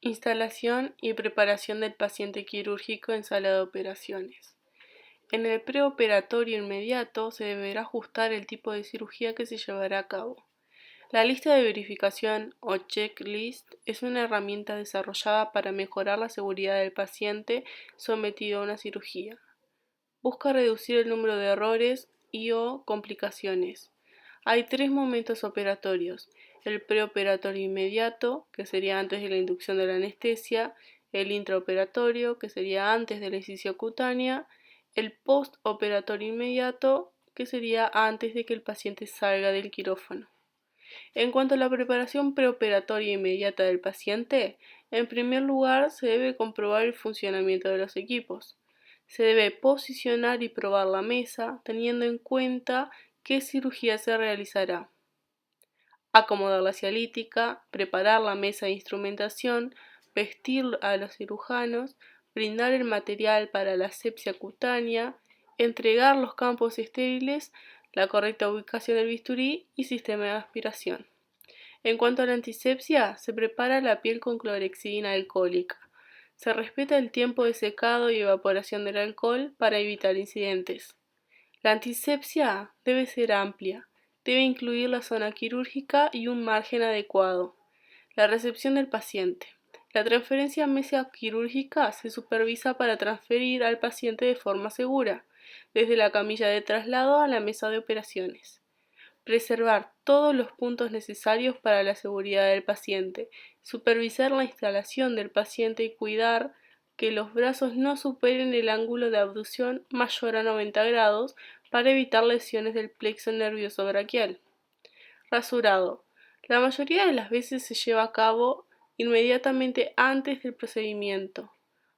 Instalación y preparación del paciente quirúrgico en sala de operaciones. En el preoperatorio inmediato se deberá ajustar el tipo de cirugía que se llevará a cabo. La lista de verificación o checklist es una herramienta desarrollada para mejorar la seguridad del paciente sometido a una cirugía. Busca reducir el número de errores y/o complicaciones. Hay 3 momentos operatorios: el preoperatorio inmediato, que sería antes de la inducción de la anestesia; el intraoperatorio, que sería antes de la incisión cutánea; el postoperatorio inmediato, que sería antes de que el paciente salga del quirófano. En cuanto a la preparación preoperatoria inmediata del paciente, en primer lugar se debe comprobar el funcionamiento de los equipos. Se debe posicionar y probar la mesa, teniendo en cuenta qué cirugía se realizará. Acomodar la cialítica, preparar la mesa de instrumentación, vestir a los cirujanos, brindar el material para la asepsia cutánea, entregar los campos estériles, la correcta ubicación del bisturí y sistema de aspiración. En cuanto a la antisepsia, se prepara la piel con clorexidina alcohólica. Se respeta el tiempo de secado y evaporación del alcohol para evitar incidentes. La antisepsia debe ser amplia, debe incluir la zona quirúrgica y un margen adecuado. La recepción del paciente. La transferencia a mesa quirúrgica se supervisa para transferir al paciente de forma segura, desde la camilla de traslado a la mesa de operaciones. Preservar todos los puntos necesarios para la seguridad del paciente, supervisar la instalación del paciente y cuidar que los brazos no superen el ángulo de abducción mayor a 90 grados para evitar lesiones del plexo nervioso braquial. Rasurado. La mayoría de las veces se lleva a cabo inmediatamente antes del procedimiento.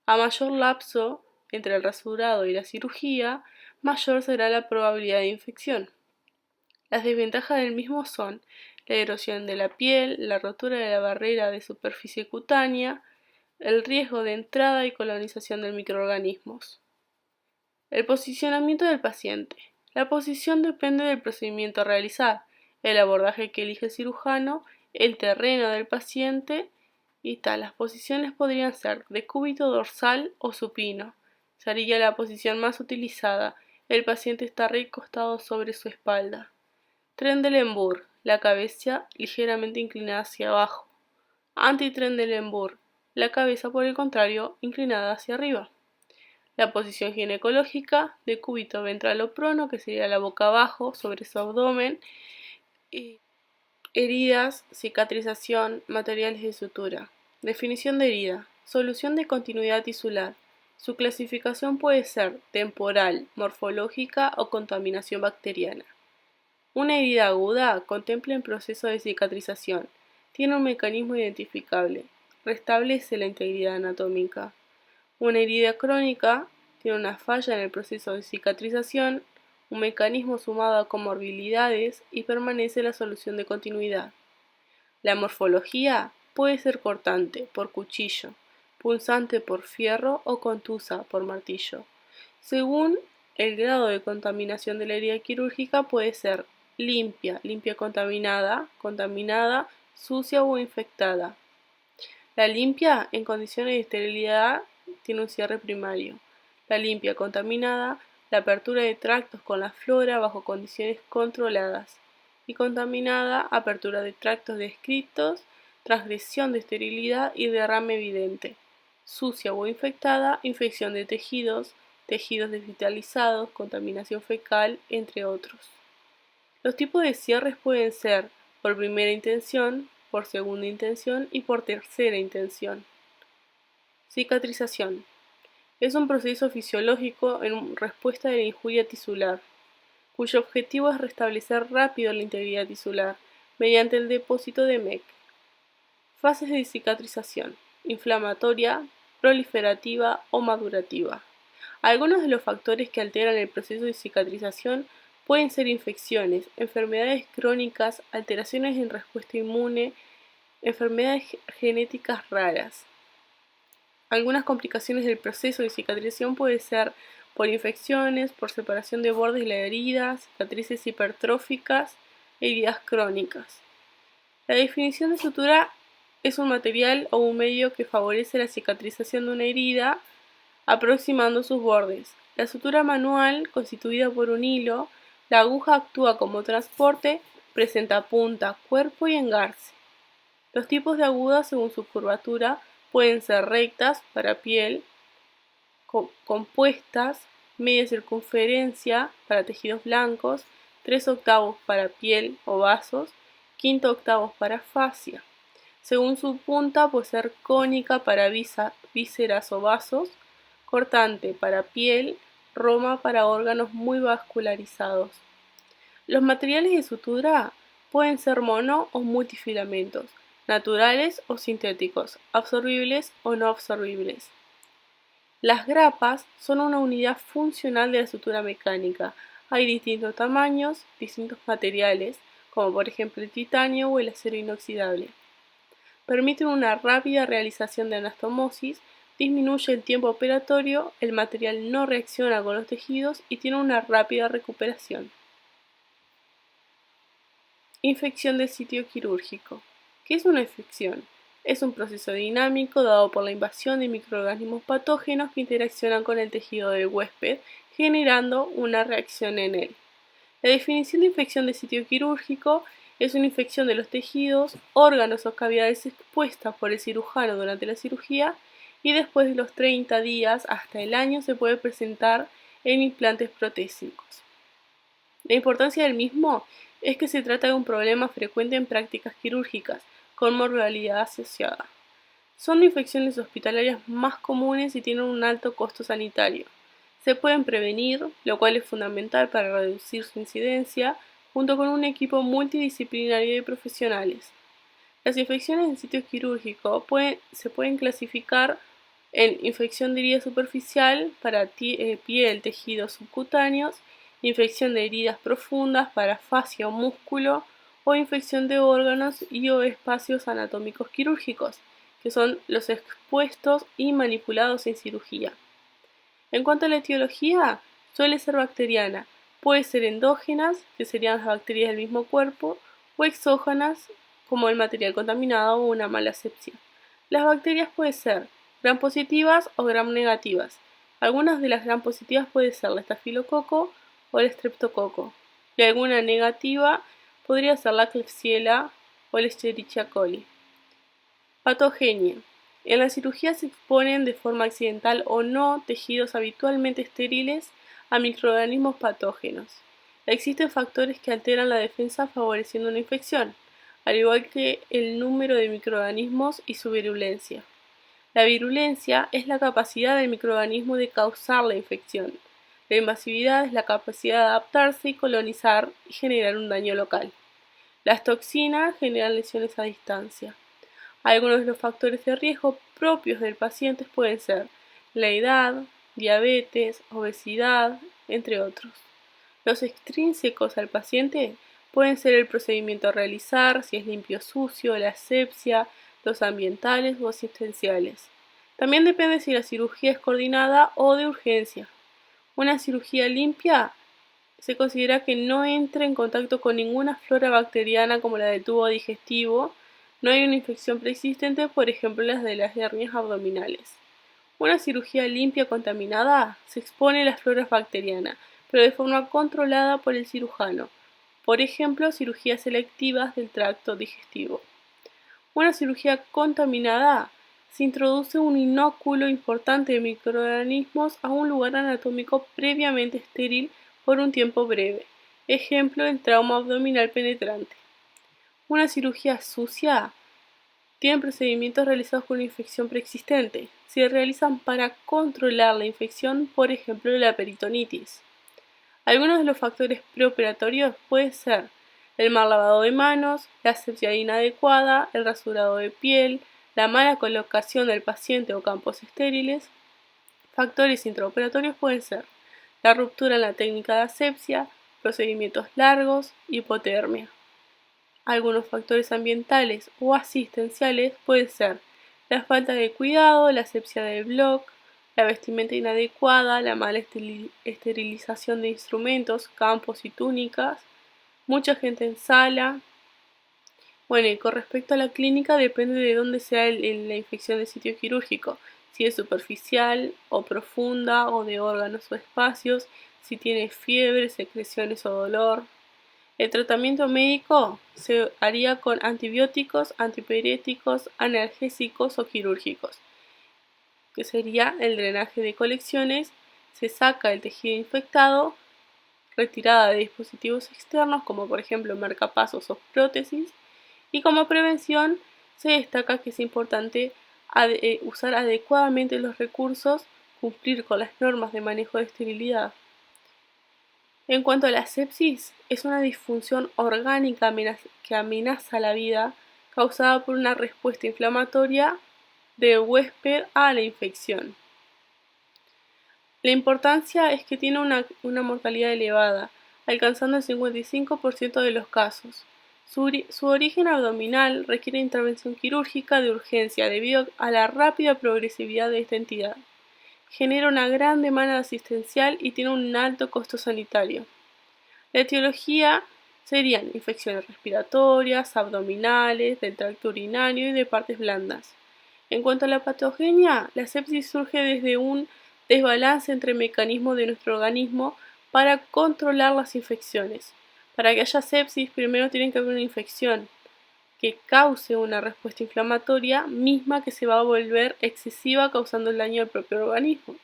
A mayor lapso entre el rasurado y la cirugía, mayor será la probabilidad de infección. Las desventajas del mismo son la erosión de la piel, la rotura de la barrera de superficie cutánea, el riesgo de entrada y colonización de microorganismos. El posicionamiento del paciente. La posición depende del procedimiento a realizar, el abordaje que elige el cirujano, el terreno del paciente y tal. Las posiciones podrían ser de cúbito dorsal o supino. Sería la posición más utilizada. El paciente está recostado sobre su espalda. Trendelenburg, la cabeza ligeramente inclinada hacia abajo. Antitrendelenburg, la cabeza por el contrario inclinada hacia arriba. La posición ginecológica, de cúbito ventral o prono, que sería la boca abajo sobre su abdomen. Heridas, cicatrización, materiales de sutura. Definición de herida. Solución de continuidad tisular. Su clasificación puede ser temporal, morfológica o contaminación bacteriana. Una herida aguda contempla el proceso de cicatrización, tiene un mecanismo identificable, restablece la integridad anatómica. Una herida crónica tiene una falla en el proceso de cicatrización, un mecanismo sumado a comorbilidades y permanece la solución de continuidad. La morfología puede ser cortante por cuchillo, punzante por fierro o contusa por martillo. Según el grado de contaminación de la herida quirúrgica puede ser limpia, contaminada, sucia o infectada. La limpia, en condiciones de esterilidad, tiene un cierre primario. La limpia contaminada, la apertura de tractos con la flora bajo condiciones controladas. Y contaminada, apertura de tractos descritos, transgresión de esterilidad y derrame evidente. Sucia o infectada, infección de tejidos desvitalizados, contaminación fecal, entre otros. Los tipos de cierres pueden ser por primera intención, por segunda intención y por tercera intención. Cicatrización. Es un proceso fisiológico en respuesta de la injuria tisular, cuyo objetivo es restablecer rápido la integridad tisular mediante el depósito de MEC. Fases de cicatrización: inflamatoria, proliferativa o madurativa. Algunos de los factores que alteran el proceso de cicatrización pueden ser infecciones, enfermedades crónicas, alteraciones en respuesta inmune, enfermedades genéticas raras. Algunas complicaciones del proceso de cicatrización pueden ser por infecciones, por separación de bordes de la herida, cicatrices hipertróficas, heridas crónicas. La definición de sutura es un material o un medio que favorece la cicatrización de una herida aproximando sus bordes. La sutura manual, constituida por un hilo, la aguja actúa como transporte, presenta punta, cuerpo y engarce. Los tipos de agujas, según su curvatura, pueden ser rectas para piel, compuestas, media circunferencia para tejidos blancos, 3/8 para piel o vasos, 1/5 para fascia. Según su punta, puede ser cónica para vísceras o vasos, cortante para piel, roma para órganos muy vascularizados. Los materiales de sutura pueden ser mono o multifilamentos, naturales o sintéticos, absorbibles o no absorbibles. Las grapas son una unidad funcional de la sutura mecánica. Hay distintos tamaños, distintos materiales, como por ejemplo el titanio o el acero inoxidable. Permiten una rápida realización de anastomosis, disminuye el tiempo operatorio, el material no reacciona con los tejidos y tiene una rápida recuperación. Infección del sitio quirúrgico. ¿Qué es una infección? Es un proceso dinámico dado por la invasión de microorganismos patógenos que interaccionan con el tejido del huésped, generando una reacción en él. La definición de infección de sitio quirúrgico es una infección de los tejidos, órganos o cavidades expuestas por el cirujano durante la cirugía y después de los 30 días hasta el año se puede presentar en implantes protésicos. La importancia del mismo es que se trata de un problema frecuente en prácticas quirúrgicas, con morbilidad asociada. Son las infecciones hospitalarias más comunes y tienen un alto costo sanitario. Se pueden prevenir, lo cual es fundamental para reducir su incidencia, junto con un equipo multidisciplinario de profesionales. Las infecciones en sitio quirúrgico se pueden clasificar en infección de herida superficial para piel, tejidos subcutáneos, infección de heridas profundas para fascia o músculo, o infección de órganos y o espacios anatómicos quirúrgicos, que son los expuestos y manipulados en cirugía. En cuanto a la etiología, suele ser bacteriana, puede ser endógenas, que serían las bacterias del mismo cuerpo, o exógenas, como el material contaminado o una mala asepsia. Las bacterias pueden ser gram positivas o gram negativas. Algunas de las gram positivas pueden ser el estafilococo o el streptococo, y alguna negativa podría ser la Klebsiella o el Escherichia coli. Patogenia. En la cirugía se exponen de forma accidental o no tejidos habitualmente estériles a microorganismos patógenos. Existen factores que alteran la defensa favoreciendo una infección, al igual que el número de microorganismos y su virulencia. La virulencia es la capacidad del microorganismo de causar la infección. La invasividad es la capacidad de adaptarse y colonizar y generar un daño local. Las toxinas generan lesiones a distancia. Algunos de los factores de riesgo propios del paciente pueden ser la edad, diabetes, obesidad, entre otros. Los extrínsecos al paciente pueden ser el procedimiento a realizar, si es limpio o sucio, la asepsia, los ambientales o asistenciales. También depende si la cirugía es coordinada o de urgencia. Una cirugía limpia se considera que no entra en contacto con ninguna flora bacteriana como la del tubo digestivo, no hay una infección preexistente, por ejemplo las de las hernias abdominales. Una cirugía limpia contaminada se expone a las floras bacterianas, pero de forma controlada por el cirujano, por ejemplo cirugías selectivas del tracto digestivo. Una cirugía contaminada se introduce un inóculo importante de microorganismos a un lugar anatómico previamente estéril por un tiempo breve. Ejemplo, el trauma abdominal penetrante. Una cirugía sucia tiene procedimientos realizados con una infección preexistente. Se realizan para controlar la infección, por ejemplo, la peritonitis. Algunos de los factores preoperatorios pueden ser el mal lavado de manos, la asepsia inadecuada, el rasurado de piel, la mala colocación del paciente o campos estériles. Factores intraoperatorios pueden ser la ruptura en la técnica de asepsia, procedimientos largos, hipotermia. Algunos factores ambientales o asistenciales pueden ser la falta de cuidado, la asepsia del bloc, la vestimenta inadecuada, la mala esterilización de instrumentos, campos y túnicas, mucha gente en sala, Bueno, y con respecto a la clínica, depende de dónde sea la infección del sitio quirúrgico, si es superficial o profunda o de órganos o espacios, si tiene fiebre, secreciones o dolor. El tratamiento médico se haría con antibióticos, antipiréticos, analgésicos o quirúrgicos, que sería el drenaje de colecciones, se saca el tejido infectado, retirada de dispositivos externos como por ejemplo marcapasos o prótesis, y como prevención se destaca que es importante usar adecuadamente los recursos, cumplir con las normas de manejo de esterilidad. En cuanto a la sepsis, es una disfunción orgánica que amenaza la vida causada por una respuesta inflamatoria del huésped a la infección. La importancia es que tiene una mortalidad elevada, alcanzando el 55% de los casos. Su origen abdominal requiere intervención quirúrgica de urgencia debido a la rápida progresividad de esta entidad. Genera una gran demanda asistencial y tiene un alto costo sanitario. La etiología serían infecciones respiratorias, abdominales, del tracto urinario y de partes blandas. En cuanto a la patogenia, la sepsis surge desde un desbalance entre mecanismos de nuestro organismo para controlar las infecciones. Para que haya sepsis, primero tiene que haber una infección que cause una respuesta inflamatoria misma que se va a volver excesiva causando el daño al propio organismo.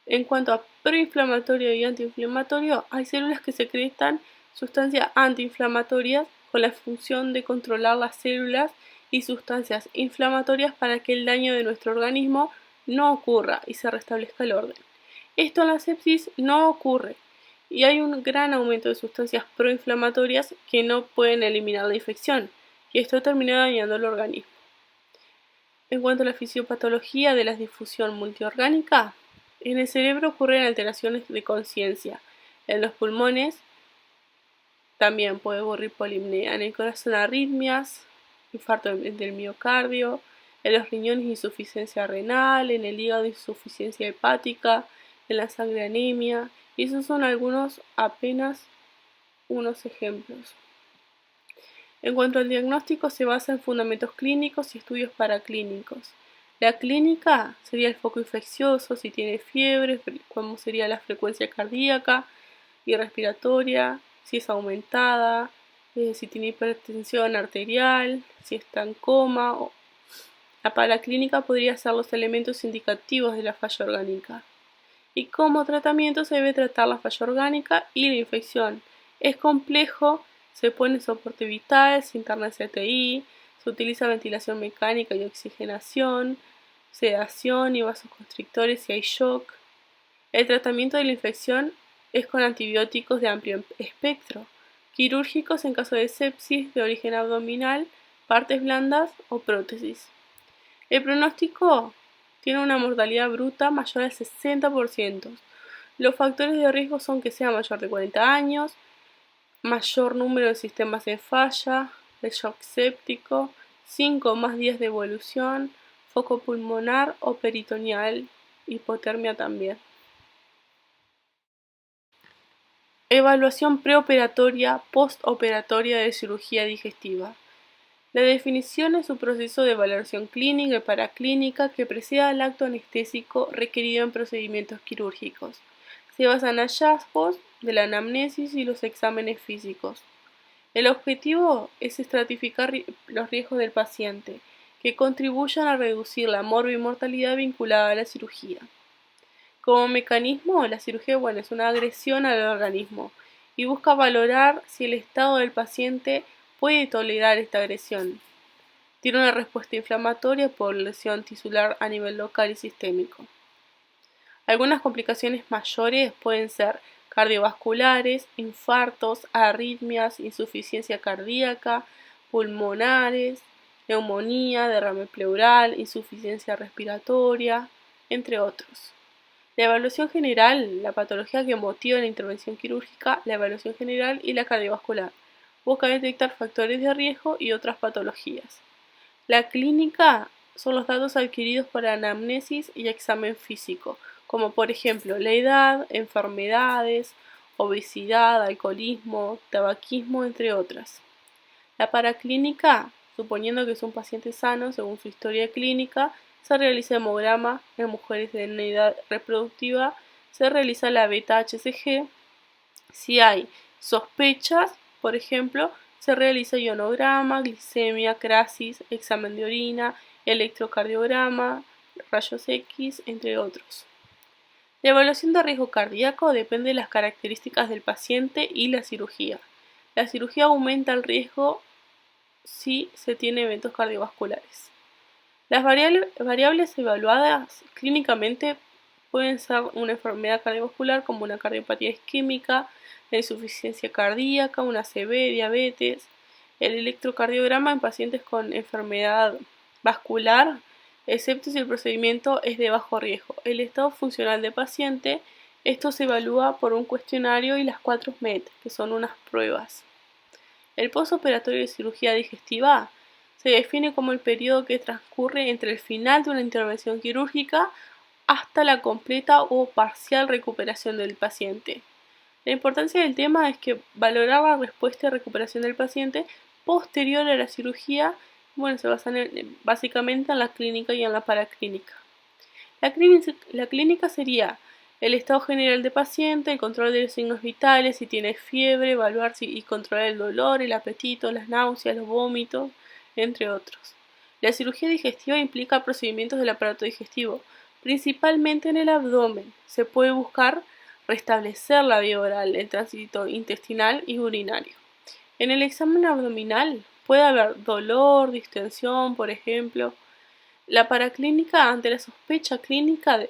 En cuanto a proinflamatorio y antiinflamatorio, hay células que secretan sustancias antiinflamatorias con la función de controlar las células y sustancias inflamatorias para que el daño de nuestro organismo no ocurra y se restablezca el orden. Esto en la sepsis no ocurre y hay un gran aumento de sustancias proinflamatorias que no pueden eliminar la infección y esto termina dañando el organismo. En cuanto a la fisiopatología de la difusión multiorgánica, en el cerebro ocurren alteraciones de conciencia. En los pulmones también puede ocurrir polipnea. En el corazón arritmias, infarto del miocardio. En los riñones insuficiencia renal. En el hígado insuficiencia hepática. En la sangre anemia. Y esos son apenas unos ejemplos. En cuanto al diagnóstico, se basa en fundamentos clínicos y estudios paraclínicos. La clínica sería el foco infeccioso, si tiene fiebre, cómo sería la frecuencia cardíaca y respiratoria, si es aumentada, si tiene hipertensión arterial, si está en coma. La paraclínica podría ser los elementos indicativos de la falla orgánica. Y como tratamiento se debe tratar la falla orgánica y la infección. Es complejo. Se pone soporte vital, se interna CTI, se utiliza ventilación mecánica y oxigenación, sedación y vasoconstrictores si hay shock. El tratamiento de la infección es con antibióticos de amplio espectro, quirúrgicos en caso de sepsis de origen abdominal, partes blandas o prótesis. El pronóstico tiene una mortalidad bruta mayor al 60%. Los factores de riesgo son que sea mayor de 40 años, mayor número de sistemas en falla, el shock séptico, 5 o más días de evolución, foco pulmonar o peritoneal, hipotermia también. Evaluación preoperatoria, postoperatoria de cirugía digestiva. La definición es un proceso de valoración clínica y paraclínica que precede al acto anestésico requerido en procedimientos quirúrgicos. Se basa en hallazgos de la anamnesis y los exámenes físicos. El objetivo es estratificar los riesgos del paciente, que contribuyan a reducir la morbimortalidad vinculada a la cirugía. Como mecanismo, la cirugía es una agresión al organismo y busca valorar si el estado del paciente puede tolerar esta agresión. Tiene una respuesta inflamatoria por lesión tisular a nivel local y sistémico. Algunas complicaciones mayores pueden ser cardiovasculares, infartos, arritmias, insuficiencia cardíaca, pulmonares, neumonía, derrame pleural, insuficiencia respiratoria, entre otros. La evaluación general, la patología que motiva la intervención quirúrgica, la evaluación general y la cardiovascular. Busca detectar factores de riesgo y otras patologías. La clínica son los datos adquiridos por anamnesis y examen físico, como por ejemplo la edad, enfermedades, obesidad, alcoholismo, tabaquismo, entre otras. La paraclínica, suponiendo que es un paciente sano según su historia clínica, se realiza hemograma. En mujeres de una edad reproductiva se realiza la beta-HCG. Si hay sospechas, por ejemplo, se realiza ionograma, glicemia, crasis, examen de orina, electrocardiograma, rayos X, entre otros. La evaluación de riesgo cardíaco depende de las características del paciente y la cirugía. La cirugía aumenta el riesgo si se tiene eventos cardiovasculares. Las variables evaluadas clínicamente pueden ser una enfermedad cardiovascular como una cardiopatía isquémica, la insuficiencia cardíaca, una ACV, diabetes, el electrocardiograma en pacientes con enfermedad vascular, excepto si el procedimiento es de bajo riesgo. El estado funcional del paciente, esto se evalúa por un cuestionario y las 4 MET, que son unas pruebas. El postoperatorio de cirugía digestiva se define como el periodo que transcurre entre el final de una intervención quirúrgica hasta la completa o parcial recuperación del paciente. La importancia del tema es que valorar la respuesta y recuperación del paciente posterior a la cirugía, se basa básicamente en la clínica y en la paraclínica. La clínica sería el estado general del paciente, el control de los signos vitales, si tiene fiebre, evaluar y controlar el dolor, el apetito, las náuseas, los vómitos, entre otros. La cirugía digestiva implica procedimientos del aparato digestivo, principalmente en el abdomen. Se puede buscar restablecer la vía oral, el tránsito intestinal y urinario. En el examen abdominal puede haber dolor, distensión, por ejemplo. La paraclínica, ante la sospecha clínica,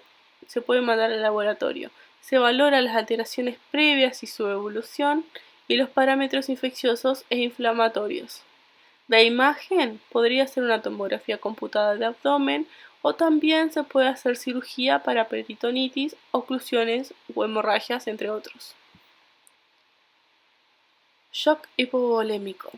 se puede mandar al laboratorio. Se valora las alteraciones previas y su evolución y los parámetros infecciosos e inflamatorios. La imagen podría ser una tomografía computada de abdomen o también se puede hacer cirugía para peritonitis, oclusiones o hemorragias, entre otros. Shock hipovolémico.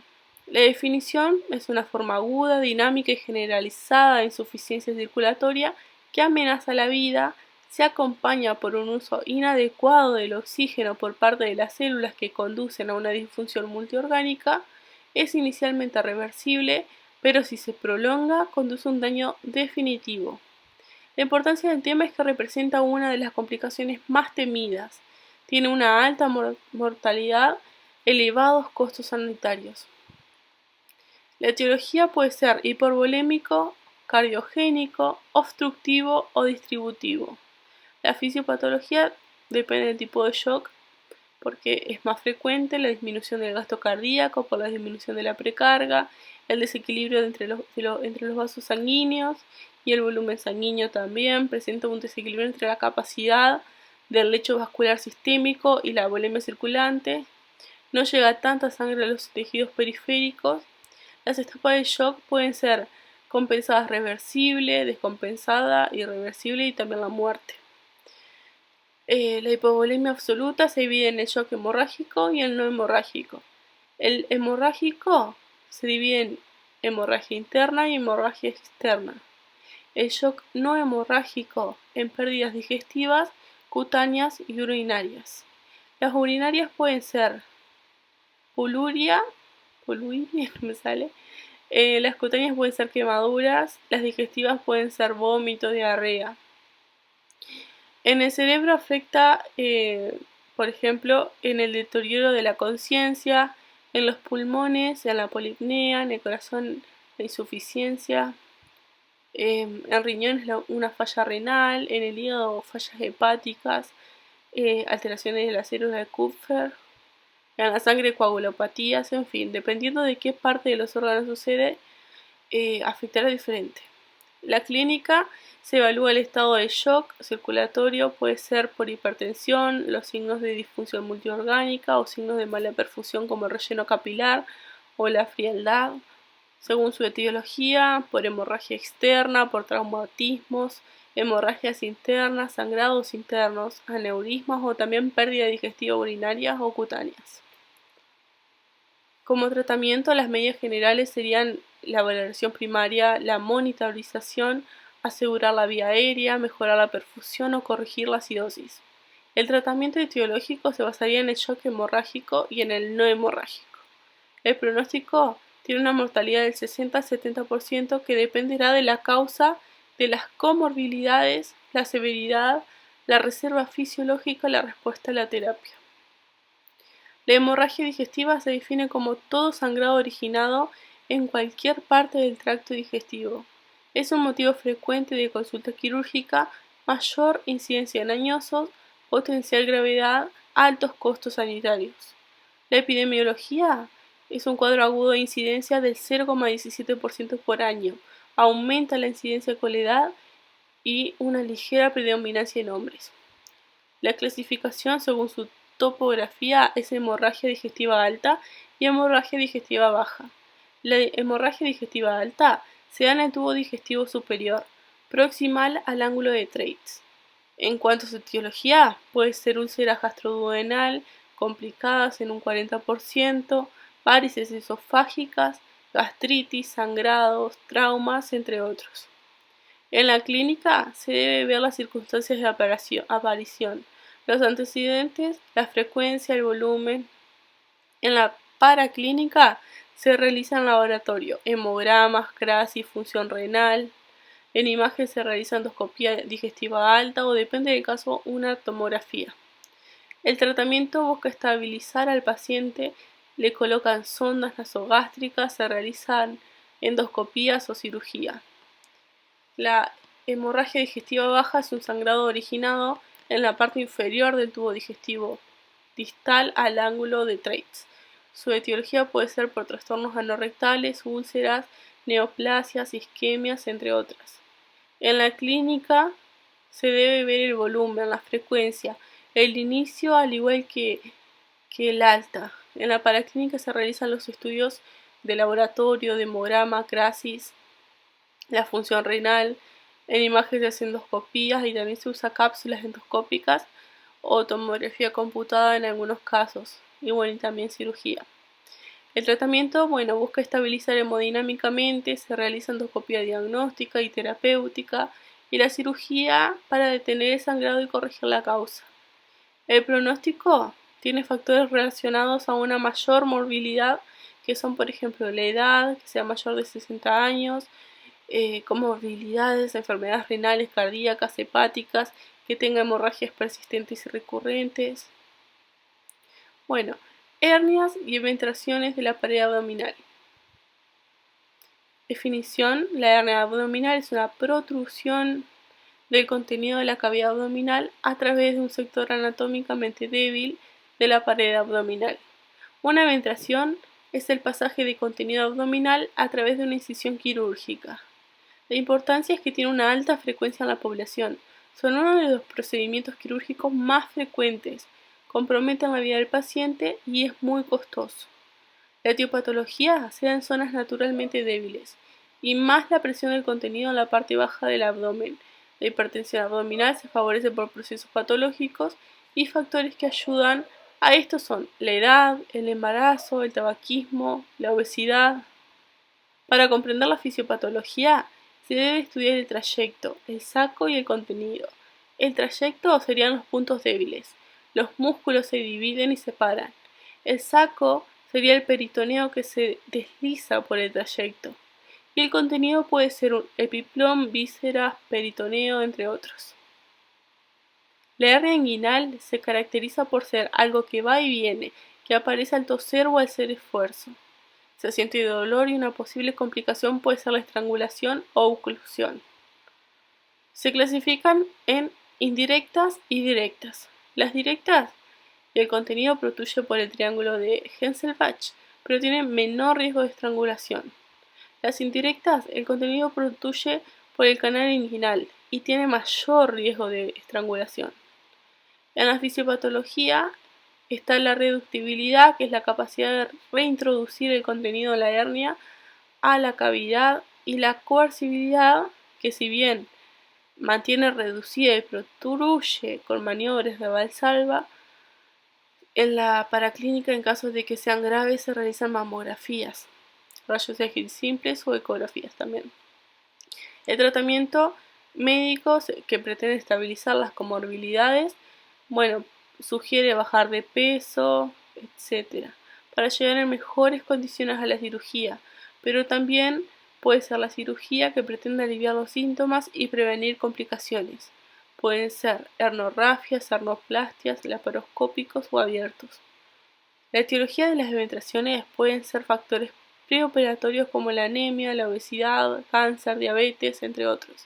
La definición es una forma aguda, dinámica y generalizada de insuficiencia circulatoria que amenaza la vida, se acompaña por un uso inadecuado del oxígeno por parte de las células que conducen a una disfunción multiorgánica, es inicialmente reversible, pero si se prolonga conduce a un daño definitivo. La importancia del tema es que representa una de las complicaciones más temidas, tiene una alta mortalidad, elevados costos sanitarios. La etiología puede ser hipervolémico, cardiogénico, obstructivo o distributivo. La fisiopatología depende del tipo de shock, porque es más frecuente la disminución del gasto cardíaco por la disminución de la precarga, el desequilibrio entre los vasos sanguíneos y el volumen sanguíneo también presenta un desequilibrio entre la capacidad del lecho vascular sistémico y la volemia circulante. No llega tanta sangre a los tejidos periféricos. Las etapas de shock pueden ser compensadas reversible, descompensada, irreversible y también la muerte. La hipovolemia absoluta se divide en el shock hemorrágico y el no hemorrágico. El hemorrágico se divide en hemorragia interna y hemorragia externa. El shock no hemorrágico en pérdidas digestivas, cutáneas y urinarias. Las urinarias pueden ser poluria, no me sale. Las cutáneas pueden ser quemaduras, las digestivas pueden ser vómito, diarrea. En el cerebro afecta, por ejemplo, en el deterioro de la conciencia, en los pulmones, en la polipnea, en el corazón, la insuficiencia, en riñones una falla renal, en el hígado fallas hepáticas, alteraciones de la célula de Kupfer, en la sangre coagulopatías, en fin, dependiendo de qué parte de los órganos sucede, afectará diferente. La clínica se evalúa el estado de shock circulatorio, puede ser por hipertensión, los signos de disfunción multiorgánica o signos de mala perfusión como el relleno capilar o la frialdad, según su etiología, por hemorragia externa, por traumatismos, hemorragias internas, sangrados internos, aneurismas o también pérdida digestiva urinaria o cutáneas. Como tratamiento, las medidas generales serían la valoración primaria, la monitorización, asegurar la vía aérea, mejorar la perfusión o corregir la acidosis. El tratamiento etiológico se basaría en el shock hemorrágico y en el no hemorrágico. El pronóstico tiene una mortalidad del 60-70% que dependerá de la causa, de las comorbilidades, la severidad, la reserva fisiológica y la respuesta a la terapia. La hemorragia digestiva se define como todo sangrado originado en cualquier parte del tracto digestivo. Es un motivo frecuente de consulta quirúrgica, mayor incidencia en añosos, potencial gravedad, altos costos sanitarios. La epidemiología es un cuadro agudo de incidencia del 0,17% por año. Aumenta la incidencia con la edad y una ligera predominancia en hombres. La clasificación según su topografía es hemorragia digestiva alta y hemorragia digestiva baja. La hemorragia digestiva alta se da en el tubo digestivo superior, proximal al ángulo de Treitz. En cuanto a su etiología, puede ser úlceras gastroduodenal complicadas en un 40%, varices esofágicas, gastritis, sangrados, traumas, entre otros. En la clínica se debe ver las circunstancias de aparición, los antecedentes, la frecuencia, el volumen. En la paraclínica se realiza en laboratorio hemogramas, CRASI, función renal. En imagen se realiza endoscopia digestiva alta o, depende del caso, una tomografía. El tratamiento busca estabilizar al paciente, le colocan sondas nasogástricas, se realizan endoscopías o cirugía. La hemorragia digestiva baja es un sangrado originado en la parte inferior del tubo digestivo, distal al ángulo de Treitz. Su etiología puede ser por trastornos anorrectales, úlceras, neoplasias, isquemias, entre otras. En la clínica se debe ver el volumen, la frecuencia, el inicio al igual que el alta. En la paraclínica se realizan los estudios de laboratorio, de hemograma, CRASIS, la función renal. En imágenes se hacen endoscopías y también se usa cápsulas endoscópicas o tomografía computada en algunos casos, y también cirugía. El tratamiento, busca estabilizar hemodinámicamente, se realiza endoscopía diagnóstica y terapéutica, y la cirugía para detener el sangrado y corregir la causa. El pronóstico tiene factores relacionados a una mayor morbilidad, que son, por ejemplo, la edad, que sea mayor de 60 años, comorbilidades, enfermedades renales, cardíacas, hepáticas, que tenga hemorragias persistentes y recurrentes. Hernias y eventraciones de la pared abdominal. Definición: la hernia abdominal es una protrusión del contenido de la cavidad abdominal a través de un sector anatómicamente débil de la pared abdominal. Una eventración es el pasaje de contenido abdominal a través de una incisión quirúrgica. La importancia es que tiene una alta frecuencia en la población. Son uno de los procedimientos quirúrgicos más frecuentes, comprometen la vida del paciente y es muy costoso. La etiopatología se da en zonas naturalmente débiles, y más la presión del contenido en la parte baja del abdomen. La hipertensión abdominal se favorece por procesos patológicos, y factores que ayudan a esto son la edad, el embarazo, el tabaquismo, la obesidad. Para comprender la fisiopatología, se debe estudiar el trayecto, el saco y el contenido. El trayecto serían los puntos débiles. Los músculos se dividen y separan. El saco sería el peritoneo que se desliza por el trayecto. Y el contenido puede ser un epiplom, vísceras, peritoneo, entre otros. La hernia inguinal se caracteriza por ser algo que va y viene, que aparece al toser o al hacer esfuerzo. Se siente dolor y una posible complicación puede ser la estrangulación o oclusión. Se clasifican en indirectas y directas. Las directas, el contenido protruye por el triángulo de Hensel-Bach, pero tiene menor riesgo de estrangulación. Las indirectas, el contenido protruye por el canal inguinal y tiene mayor riesgo de estrangulación. En la fisiopatología está la reductibilidad, que es la capacidad de reintroducir el contenido de la hernia a la cavidad, y la coercibilidad, que si bien mantiene reducida y protruye con maniobras de Valsalva. En la paraclínica, en casos de que sean graves, se realizan mamografías, rayos X simples o ecografías también. El tratamiento médico, que pretende estabilizar las comorbilidades, sugiere bajar de peso, etc., para llegar en mejores condiciones a la cirugía. pero también puede ser la cirugía que pretende aliviar los síntomas y prevenir complicaciones. Pueden ser hernorragias, hernoplastias, laparoscópicos o abiertos. La etiología de las penetraciones pueden ser factores preoperatorios como la anemia, la obesidad, cáncer, diabetes, entre otros.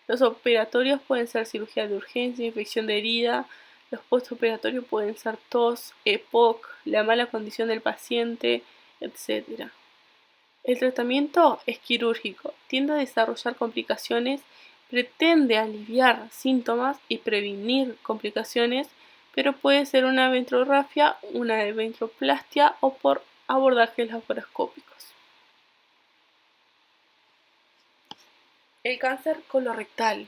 Los operatorios pueden ser cirugía de urgencia, infección de herida. Los postoperatorios pueden ser tos, EPOC, la mala condición del paciente, etc. El tratamiento es quirúrgico, tiende a desarrollar complicaciones, pretende aliviar síntomas y prevenir complicaciones, pero puede ser una ventrorrafia, una ventroplastia o por abordajes laparoscópicos. El cáncer colorectal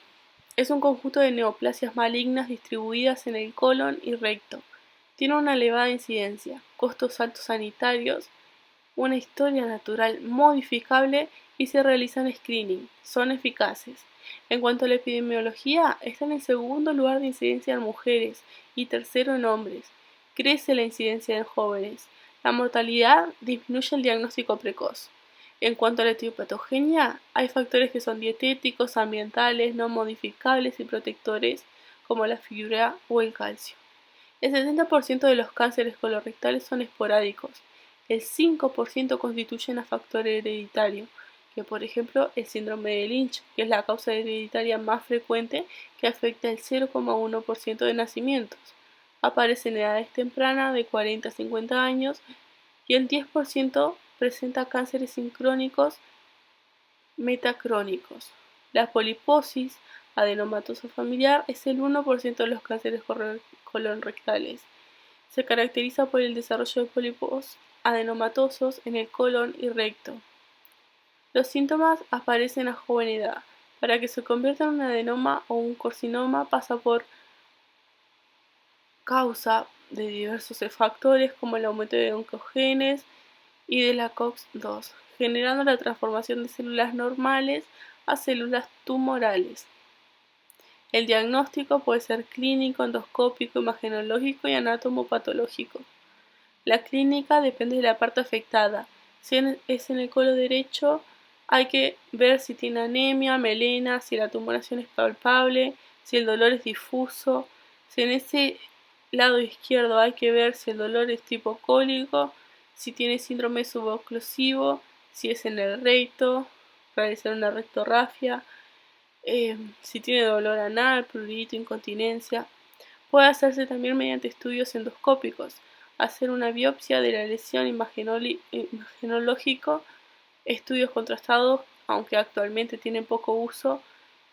es un conjunto de neoplasias malignas distribuidas en el colon y recto. Tiene una elevada incidencia, costos altos sanitarios, una historia natural modificable y se realizan screening. Son eficaces. En cuanto a la epidemiología, está en el segundo lugar de incidencia en mujeres y tercero en hombres. Crece la incidencia en jóvenes. La mortalidad disminuye el diagnóstico precoz. En cuanto a la etiopatogenia, hay factores que son dietéticos, ambientales, no modificables y protectores, como la fibra o el calcio. El 70% de los cánceres colorectales son esporádicos. El 5% constituyen a factor hereditario, que por ejemplo el síndrome de Lynch, que es la causa hereditaria más frecuente que afecta el 0,1% de nacimientos. Aparece en edades tempranas de 40 a 50 años y el 10% presenta cánceres sincrónicos metacrónicos. La poliposis adenomatosa familiar es el 1% de los cánceres colonrectales. Se caracteriza por el desarrollo de pólipos adenomatosos en el colon y recto. Los síntomas aparecen a joven edad. Para que se convierta en un adenoma o un carcinoma pasa por causa de diversos factores como el aumento de oncogenes y de la COX-2, generando la transformación de células normales a células tumorales. El diagnóstico puede ser clínico, endoscópico, imagenológico y anatomopatológico. La clínica depende de la parte afectada. Si es en el colon derecho, hay que ver si tiene anemia, melena, si la tumoración es palpable, si el dolor es difuso. Si en ese lado izquierdo hay que ver si el dolor es tipo cólico, si tiene síndrome suboclusivo, si es en el recto, realizar una rectorrafia, si tiene dolor anal, prurito, incontinencia. Puede hacerse también mediante estudios endoscópicos, hacer una biopsia de la lesión imagenológico, estudios contrastados, aunque actualmente tienen poco uso,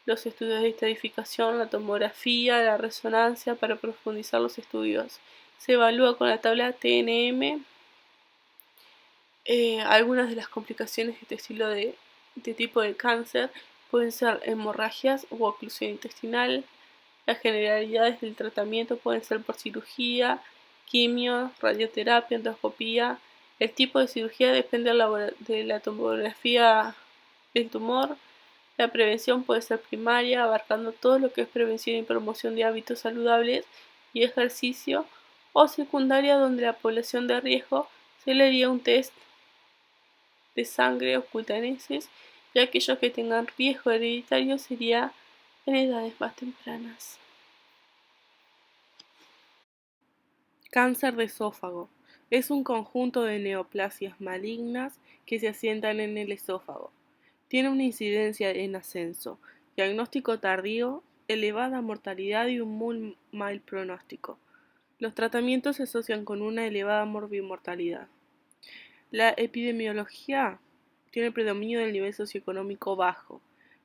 los estudios de estadificación, la tomografía, la resonancia para profundizar los estudios. Se evalúa con la tabla TNM algunas de las complicaciones de este estilo de tipo de cáncer pueden ser hemorragias u oclusión intestinal. Las generalidades del tratamiento pueden ser por cirugía, quimio, radioterapia, endoscopía. El tipo de cirugía depende de la tomografía del tumor. La prevención puede ser primaria, abarcando todo lo que es prevención y promoción de hábitos saludables y ejercicio, o secundaria, donde la población de riesgo se le haría un test de sangre o cutaneces, y aquellos que tengan riesgo hereditario sería en edades más tempranas. Cáncer de esófago. Es un conjunto de neoplasias malignas que se asientan en el esófago. Tiene una incidencia en ascenso, diagnóstico tardío, elevada mortalidad y un muy mal pronóstico. Los tratamientos se asocian con una elevada morbimortalidad. La epidemiología tiene predominio del nivel socioeconómico bajo,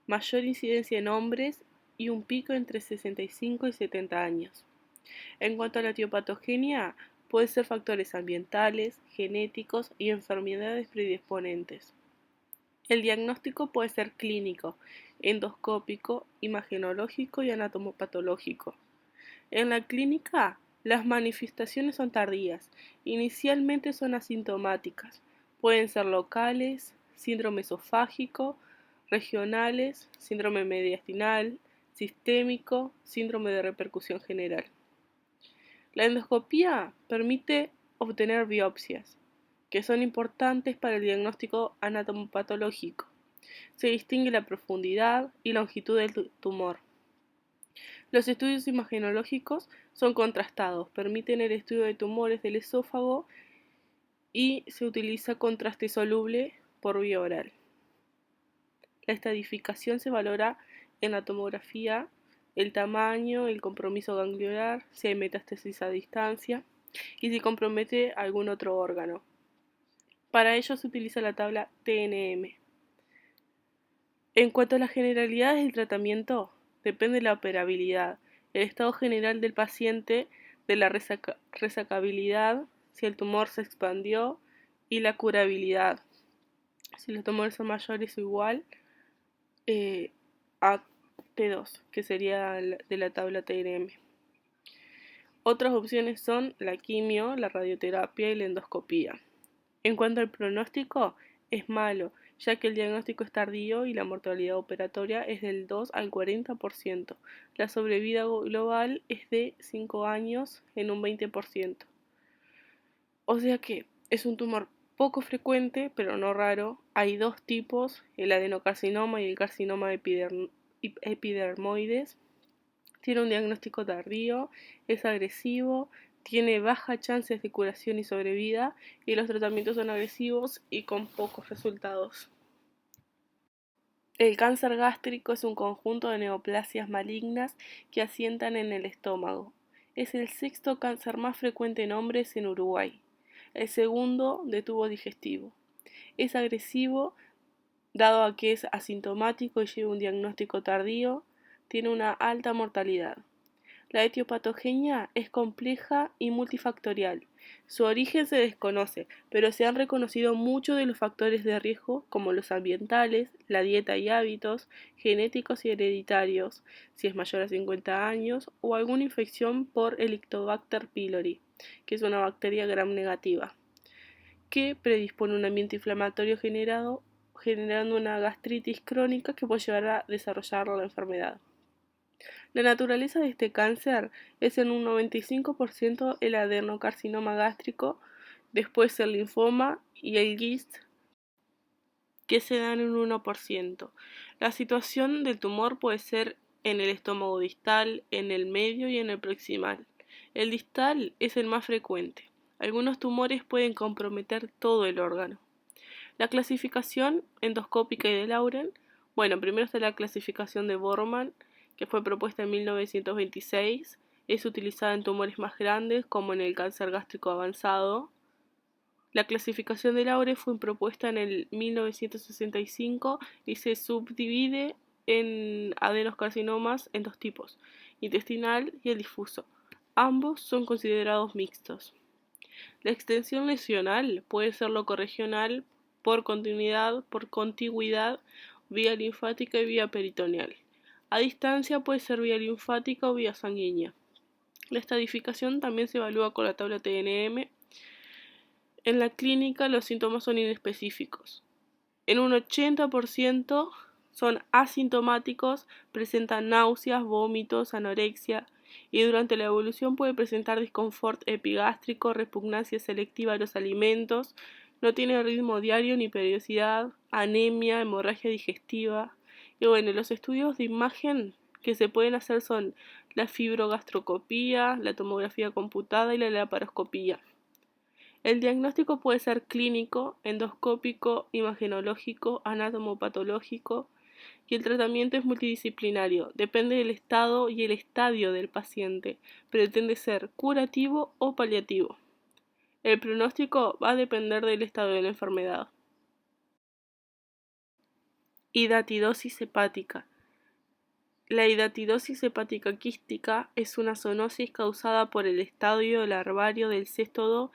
mayor incidencia en hombres y un pico entre 65 y 70 años. En cuanto a la etiopatogenia, puede ser factores ambientales, genéticos y enfermedades predisponentes. El diagnóstico puede ser clínico, endoscópico, imagenológico y anatomopatológico. En la clínica, las manifestaciones son tardías, inicialmente son asintomáticas, pueden ser locales, síndrome esofágico, regionales, síndrome mediastinal, sistémico, síndrome de repercusión general. La endoscopía permite obtener biopsias, que son importantes para el diagnóstico anatomopatológico. Se distingue la profundidad y longitud del tumor. Los estudios imagenológicos son contrastados, permiten el estudio de tumores del esófago y se utiliza contraste soluble por vía oral. La estadificación se valora en la tomografía, el tamaño, el compromiso ganglionar, si hay metástasis a distancia y si compromete algún otro órgano. Para ello se utiliza la tabla TNM. En cuanto a las generalidades del tratamiento, depende de la operabilidad, el estado general del paciente, de la resecabilidad, si el tumor se expandió, y la curabilidad, si los tumores son mayores o igual a T2, que sería de la tabla TNM. Otras opciones son la quimio, la radioterapia y la endoscopía. En cuanto al pronóstico, es malo, ya que el diagnóstico es tardío y la mortalidad operatoria es del 2 al 40%. La sobrevida global es de 5 años en un 20%. O sea que es un tumor poco frecuente, pero no raro. Hay dos tipos, el adenocarcinoma y el carcinoma epidermoides. Tiene un diagnóstico tardío, es agresivo, tiene bajas chances de curación y sobrevida, y los tratamientos son agresivos y con pocos resultados. El cáncer gástrico es un conjunto de neoplasias malignas que asientan en el estómago. Es el sexto cáncer más frecuente en hombres en Uruguay, el segundo de tubo digestivo. Es agresivo, dado a que es asintomático y lleva un diagnóstico tardío, tiene una alta mortalidad. La etiopatogenia es compleja y multifactorial. Su origen se desconoce, pero se han reconocido muchos de los factores de riesgo, como los ambientales, la dieta y hábitos, genéticos y hereditarios, si es mayor a 50 años, o alguna infección por Helicobacter pylori, que es una bacteria gram negativa, que predispone un ambiente inflamatorio generando una gastritis crónica que puede llevar a desarrollar la enfermedad. La naturaleza de este cáncer es en un 95% el adenocarcinoma gástrico, después el linfoma y el GIST, que se dan en un 1%. La situación del tumor puede ser en el estómago distal, en el medio y en el proximal. El distal es el más frecuente. Algunos tumores pueden comprometer todo el órgano. La clasificación endoscópica y de Lauren, primero está la clasificación de Borman, que fue propuesta en 1926, es utilizada en tumores más grandes como en el cáncer gástrico avanzado. La clasificación de Lauren fue propuesta en el 1965 y se subdivide en adenocarcinomas en dos tipos, intestinal y el difuso. Ambos son considerados mixtos. La extensión lesional puede ser locorregional, por contigüidad, vía linfática y vía peritoneal. A distancia puede ser vía linfática o vía sanguínea. La estadificación también se evalúa con la tabla TNM. En la clínica los síntomas son inespecíficos. En un 80% son asintomáticos, presentan náuseas, vómitos, anorexia, y durante la evolución puede presentar disconfort epigástrico, repugnancia selectiva a los alimentos, no tiene ritmo diario ni periodicidad, anemia, hemorragia digestiva. Y los estudios de imagen que se pueden hacer son la fibrogastroscopía, la tomografía computada y la laparoscopía. El diagnóstico puede ser clínico, endoscópico, imagenológico, anatomopatológico, y el tratamiento es multidisciplinario, depende del estado y el estadio del paciente, pretende ser curativo o paliativo. El pronóstico va a depender del estado de la enfermedad. Hidatidosis hepática. La hidatidosis hepática quística es una zoonosis causada por el estadio larvario del céstodo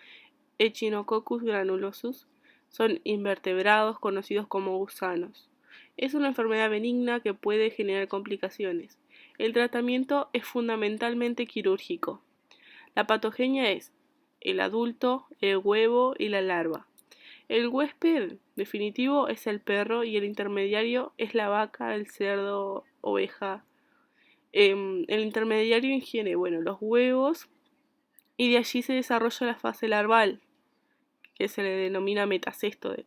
Echinococcus granulosus. Son invertebrados conocidos como gusanos. Es una enfermedad benigna que puede generar complicaciones. El tratamiento es fundamentalmente quirúrgico. La patogenia es el adulto, el huevo y la larva. El huésped definitivo es el perro y el intermediario es la vaca, el cerdo, oveja. El intermediario ingiere los huevos y de allí se desarrolla la fase larval, que se le denomina metacéstode.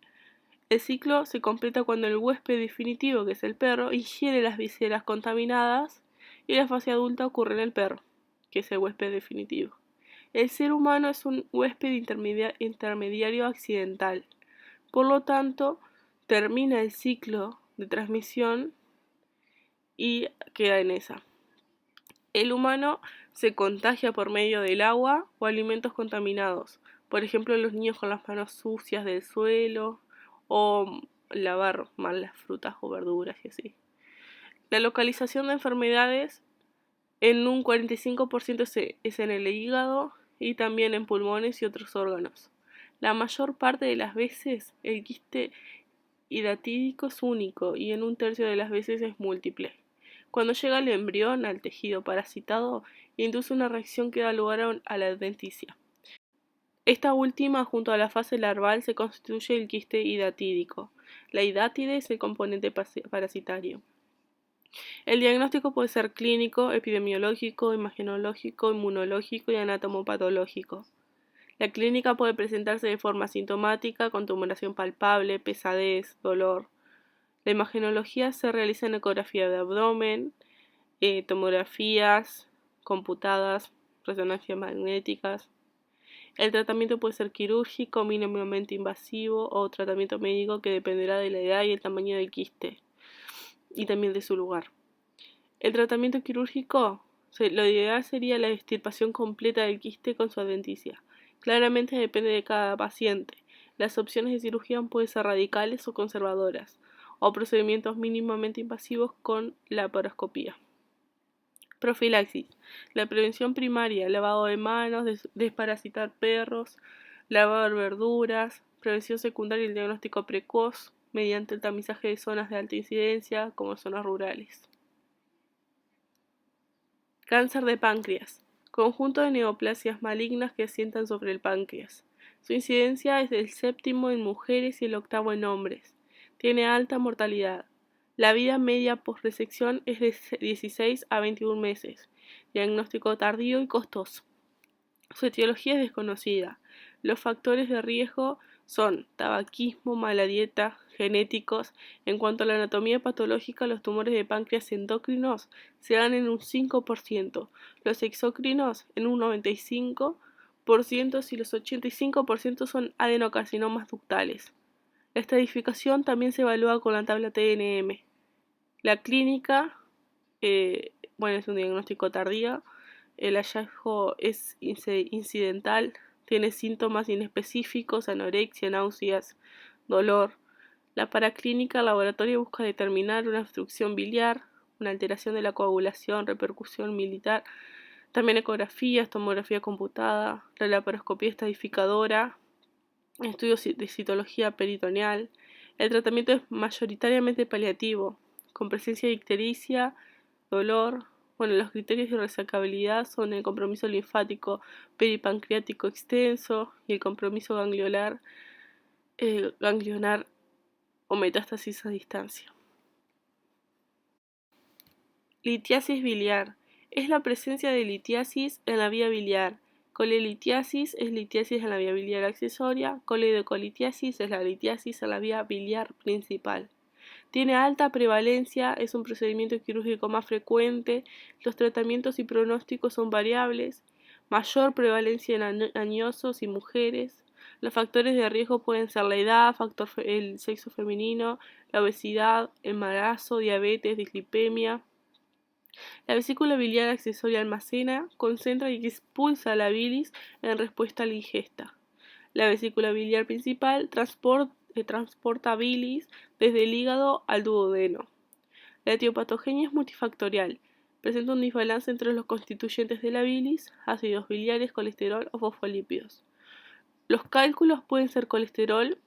El ciclo se completa cuando el huésped definitivo, que es el perro, ingiere las vísceras contaminadas y la fase adulta ocurre en el perro, que es el huésped definitivo. El ser humano es un huésped intermediario accidental. Por lo tanto, termina el ciclo de transmisión y queda en esa. El humano se contagia por medio del agua o alimentos contaminados. Por ejemplo, los niños con las manos sucias del suelo o lavar mal las frutas o verduras y así. La localización de enfermedades en un 45% es en el hígado y también en pulmones y otros órganos. La mayor parte de las veces el quiste hidatídico es único y en un tercio de las veces es múltiple. Cuando llega el embrión al tejido parasitado, induce una reacción que da lugar a la adventicia. Esta última, junto a la fase larval, se constituye el quiste hidatídico. La hidátide es el componente parasitario. El diagnóstico puede ser clínico, epidemiológico, imagenológico, inmunológico y anatomopatológico. La clínica puede presentarse de forma sintomática, con tumoración palpable, pesadez, dolor. La imagenología se realiza en ecografía de abdomen, tomografías computadas, resonancias magnéticas. El tratamiento puede ser quirúrgico, mínimamente invasivo o tratamiento médico que dependerá de la edad y el tamaño del quiste y también de su lugar. El tratamiento quirúrgico, lo ideal sería la extirpación completa del quiste con su adventicia. Claramente depende de cada paciente. Las opciones de cirugía pueden ser radicales o conservadoras, o procedimientos mínimamente invasivos con laparoscopía. Profilaxis. La prevención primaria, lavado de manos, desparasitar perros, lavar verduras. Prevención secundaria y el diagnóstico precoz mediante el tamizaje de zonas de alta incidencia como zonas rurales. Cáncer de páncreas. Conjunto de neoplasias malignas que asientan sobre el páncreas. Su incidencia es del 7º en mujeres y el 8º en hombres. Tiene alta mortalidad. La vida media post-resección es de 16 a 21 meses. Diagnóstico tardío y costoso. Su etiología es desconocida. Los factores de riesgo son tabaquismo, mala dieta, genéticos. En cuanto a la anatomía patológica, los tumores de páncreas endocrinos se dan en un 5%, los exocrinos en un 95% y los 85% son adenocarcinomas ductales. La estratificación también se evalúa con la tabla TNM. La clínica, es un diagnóstico tardío. El hallazgo es incidental, tiene síntomas inespecíficos, anorexia, náuseas, dolor. La paraclínica, el laboratorio busca determinar una obstrucción biliar, una alteración de la coagulación, repercusión militar, también ecografías, tomografía computada, la laparoscopía estadificadora, estudios de citología peritoneal. El tratamiento es mayoritariamente paliativo, con presencia de ictericia, dolor. Los criterios de resecabilidad son el compromiso linfático peripancreático extenso y el compromiso ganglionar o metástasis a distancia. Litiasis biliar. Es la presencia de litiasis en la vía biliar. Colelitiasis es litiasis en la vía biliar accesoria. Coledocolitiasis es la litiasis en la vía biliar principal. Tiene alta prevalencia, es un procedimiento quirúrgico más frecuente, los tratamientos y pronósticos son variables, mayor prevalencia en añosos y mujeres. Los factores de riesgo pueden ser la edad, el sexo femenino, la obesidad, embarazo, diabetes, dislipemia. La vesícula biliar accesoria almacena, concentra y expulsa la bilis en respuesta a la ingesta. La vesícula biliar principal transporta bilis desde el hígado al duodeno. La etiopatogenia es multifactorial. Presenta un desbalance entre los constituyentes de la bilis, ácidos biliares, colesterol o fosfolípidos. Los cálculos pueden ser colesterol,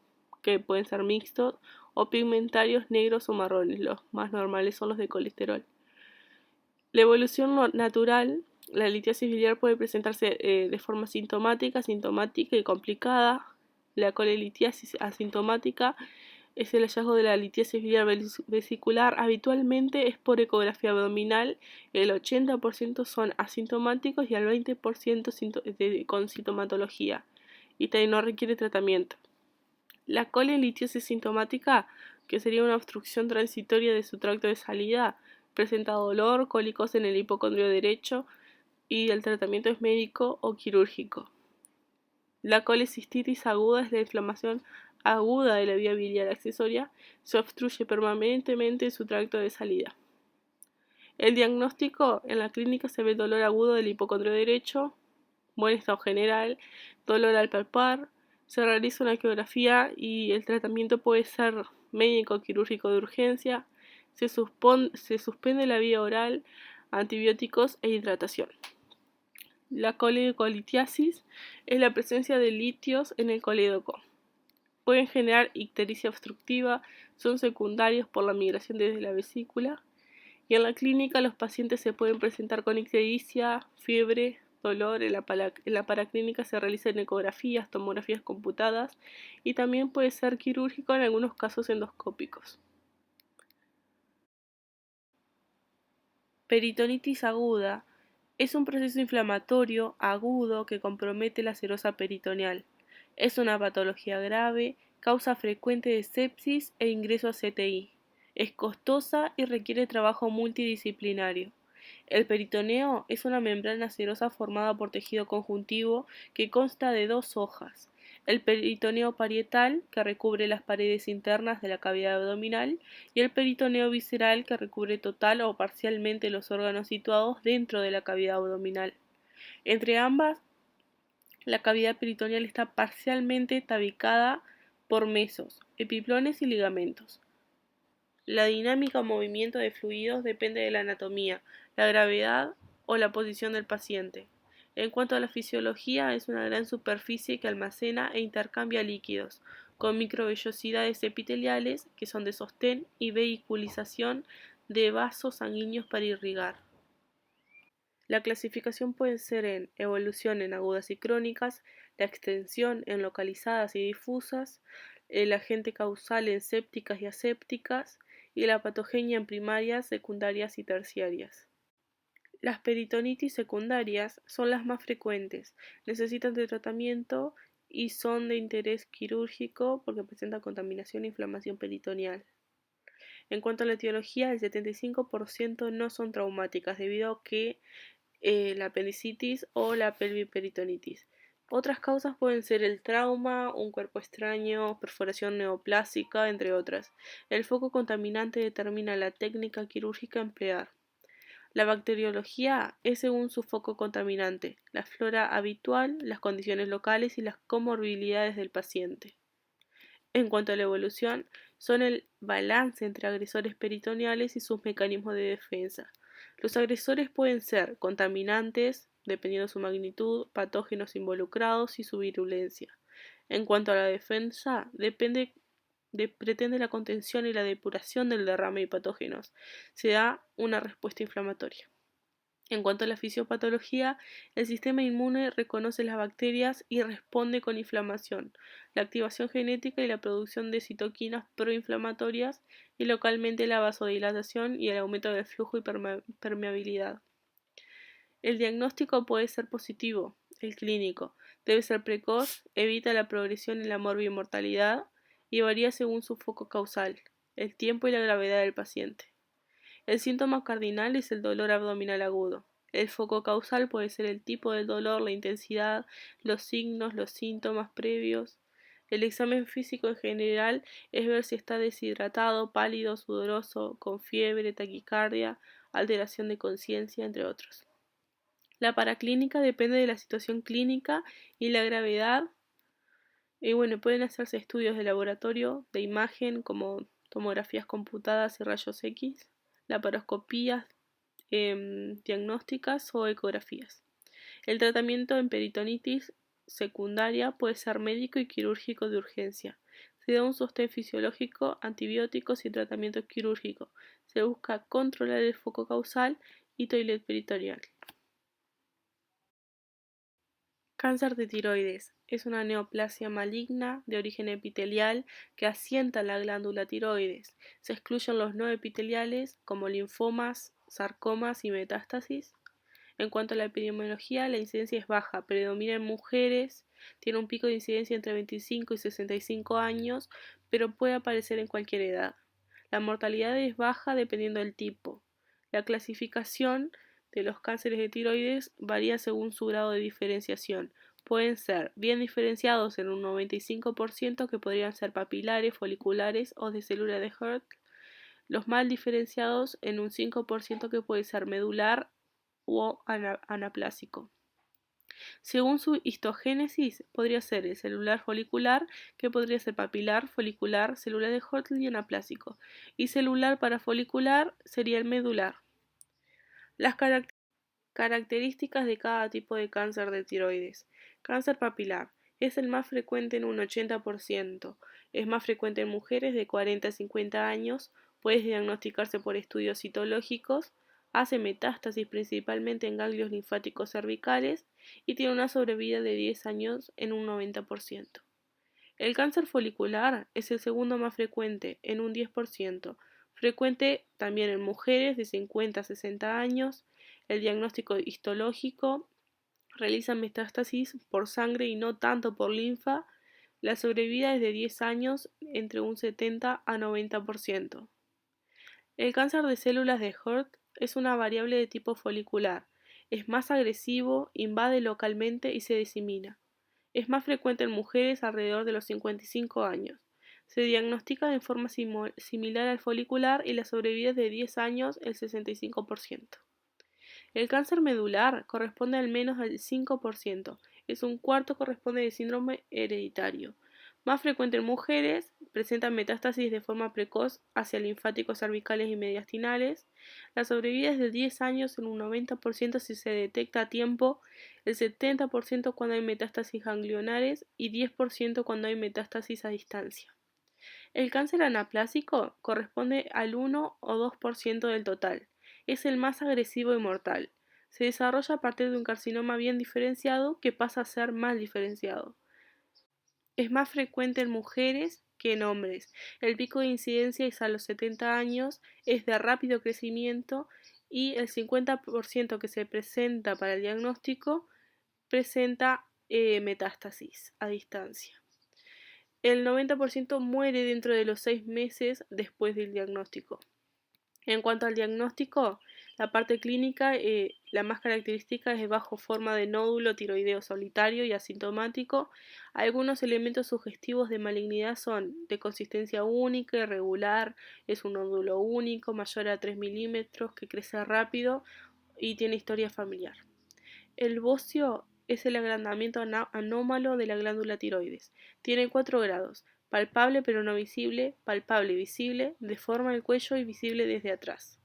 que pueden ser mixtos, o pigmentarios negros o marrones. Los más normales son los de colesterol. La evolución natural, la litiasis biliar puede presentarse de forma sintomática, sintomática y complicada. La colelitiasis asintomática es el hallazgo de la litiasis biliar vesicular. Habitualmente es por ecografía abdominal, el 80% son asintomáticos y el 20% con sintomatología. y también no requiere tratamiento. La colelitiosis sintomática, que sería una obstrucción transitoria de su tracto de salida, presenta dolor, cólicos en el hipocondrio derecho y el tratamiento es médico o quirúrgico. La colecistitis aguda es la inflamación aguda de la vía biliar accesoria, se obstruye permanentemente su tracto de salida. El diagnóstico: en la clínica se ve el dolor agudo del hipocondrio derecho, buen estado general, dolor al palpar, se realiza una ecografía y el tratamiento puede ser médico quirúrgico de urgencia, se suspende la vía oral, antibióticos e hidratación. La coledocolitiasis es la presencia de litios en el colédoco. Pueden generar ictericia obstructiva, son secundarios por la migración desde la vesícula. Y en la clínica los pacientes se pueden presentar con ictericia, fiebre, dolor. En la paraclínica se realizan ecografías, tomografías computadas y también puede ser quirúrgico en algunos casos endoscópicos. Peritonitis aguda es un proceso inflamatorio agudo que compromete la serosa peritoneal. Es una patología grave, causa frecuente de sepsis e ingreso a CTI. Es costosa y requiere trabajo multidisciplinario. El peritoneo es una membrana serosa formada por tejido conjuntivo que consta de dos hojas: el peritoneo parietal, que recubre las paredes internas de la cavidad abdominal, y el peritoneo visceral, que recubre total o parcialmente los órganos situados dentro de la cavidad abdominal. Entre ambas, la cavidad peritoneal está parcialmente tabicada por mesos, epiplones y ligamentos. La dinámica o movimiento de fluidos depende de la anatomía, la gravedad o la posición del paciente. En cuanto a la fisiología, es una gran superficie que almacena e intercambia líquidos, con microvellosidades epiteliales que son de sostén y vehiculización de vasos sanguíneos para irrigar. La clasificación puede ser en evolución en agudas y crónicas, la extensión en localizadas y difusas, el agente causal en sépticas y asépticas y la patogenia en primarias, secundarias y terciarias. Las peritonitis secundarias son las más frecuentes, necesitan de tratamiento y son de interés quirúrgico porque presentan contaminación e inflamación peritoneal. En cuanto a la etiología, el 75% no son traumáticas debido a que la apendicitis o la pelviperitonitis. Otras causas pueden ser el trauma, un cuerpo extraño, perforación neoplásica, entre otras. El foco contaminante determina la técnica quirúrgica a emplear. La bacteriología es según su foco contaminante, la flora habitual, las condiciones locales y las comorbilidades del paciente. En cuanto a la evolución, son el balance entre agresores peritoneales y sus mecanismos de defensa. Los agresores pueden ser contaminantes, dependiendo de su magnitud, patógenos involucrados y su virulencia. En cuanto a la defensa, pretende la contención y la depuración del derrame de patógenos. Se da una respuesta inflamatoria. En cuanto a la fisiopatología, el sistema inmune reconoce las bacterias y responde con inflamación, la activación genética y la producción de citoquinas proinflamatorias, y localmente la vasodilatación y el aumento del flujo y permeabilidad. El diagnóstico puede ser positivo, el clínico, debe ser precoz, evita la progresión en la morbimortalidad y varía según su foco causal, el tiempo y la gravedad del paciente. El síntoma cardinal es el dolor abdominal agudo. El foco causal puede ser el tipo del dolor, la intensidad, los signos, los síntomas previos. El examen físico en general es ver si está deshidratado, pálido, sudoroso, con fiebre, taquicardia, alteración de conciencia, entre otros. La paraclínica depende de la situación clínica y la gravedad. Y bueno, pueden hacerse estudios de laboratorio, de imagen, como tomografías computadas y rayos X, laparoscopías diagnósticas o ecografías. El tratamiento en peritonitis secundaria puede ser médico y quirúrgico de urgencia. Se da un sostén fisiológico, antibióticos y tratamiento quirúrgico. Se busca controlar el foco causal y toilet peritoneal. Cáncer de tiroides es una neoplasia maligna de origen epitelial que asienta la glándula tiroides. Se excluyen los no epiteliales como linfomas, sarcomas y metástasis. En cuanto a la epidemiología, la incidencia es baja, predomina en mujeres, tiene un pico de incidencia entre 25 y 65 años, pero puede aparecer en cualquier edad. La mortalidad es baja dependiendo del tipo. La clasificación de los cánceres de tiroides varía según su grado de diferenciación. Pueden ser bien diferenciados en un 95%, que podrían ser papilares, foliculares o de célula de Hurd. Los mal diferenciados en un 5%, que puede ser medular o anaplásico. Según su histogénesis, podría ser el celular folicular, que podría ser papilar, folicular, célula de Hurd y anaplásico, y celular parafolicular sería el medular. Las características de cada tipo de cáncer de tiroides. Cáncer papilar. Es el más frecuente en un 80%. Es más frecuente en mujeres de 40 a 50 años. Puede diagnosticarse por estudios citológicos. Hace metástasis principalmente en ganglios linfáticos cervicales y tiene una sobrevida de 10 años en un 90%. El cáncer folicular es el segundo más frecuente, en un 10%, frecuente también en mujeres de 50 a 60 años. El diagnóstico histológico realiza metástasis por sangre y no tanto por linfa. La sobrevida es de 10 años, entre un 70 a 90%. El cáncer de células de Hurd es una variable de tipo folicular. Es más agresivo, invade localmente y se disemina. Es más frecuente en mujeres alrededor de los 55 años. Se diagnostica de forma similar al folicular y la sobrevida es de 10 años, el 65%. El cáncer medular corresponde al menos al 5%, es un cuarto corresponde al síndrome hereditario. Más frecuente en mujeres, presenta metástasis de forma precoz hacia linfáticos cervicales y mediastinales. La sobrevida es de 10 años en un 90% si se detecta a tiempo, el 70% cuando hay metástasis ganglionares y 10% cuando hay metástasis a distancia. El cáncer anaplásico corresponde al 1 o 2% del total. Es el más agresivo y mortal. Se desarrolla a partir de un carcinoma bien diferenciado que pasa a ser mal diferenciado. Es más frecuente en mujeres que en hombres. El pico de incidencia es a los 70 años, es de rápido crecimiento y el 50% que se presenta para el diagnóstico presenta metástasis a distancia. El 90% muere dentro de los 6 meses después del diagnóstico. En cuanto al diagnóstico, la parte clínica, la más característica es bajo forma de nódulo tiroideo solitario y asintomático. Algunos elementos sugestivos de malignidad son de consistencia única, irregular, es un nódulo único, mayor a 3 milímetros, que crece rápido y tiene historia familiar. El bocio es el agrandamiento anómalo de la glándula tiroides. Tiene 4 grados: palpable pero no visible, palpable y visible, deforma el cuello y visible desde atrás.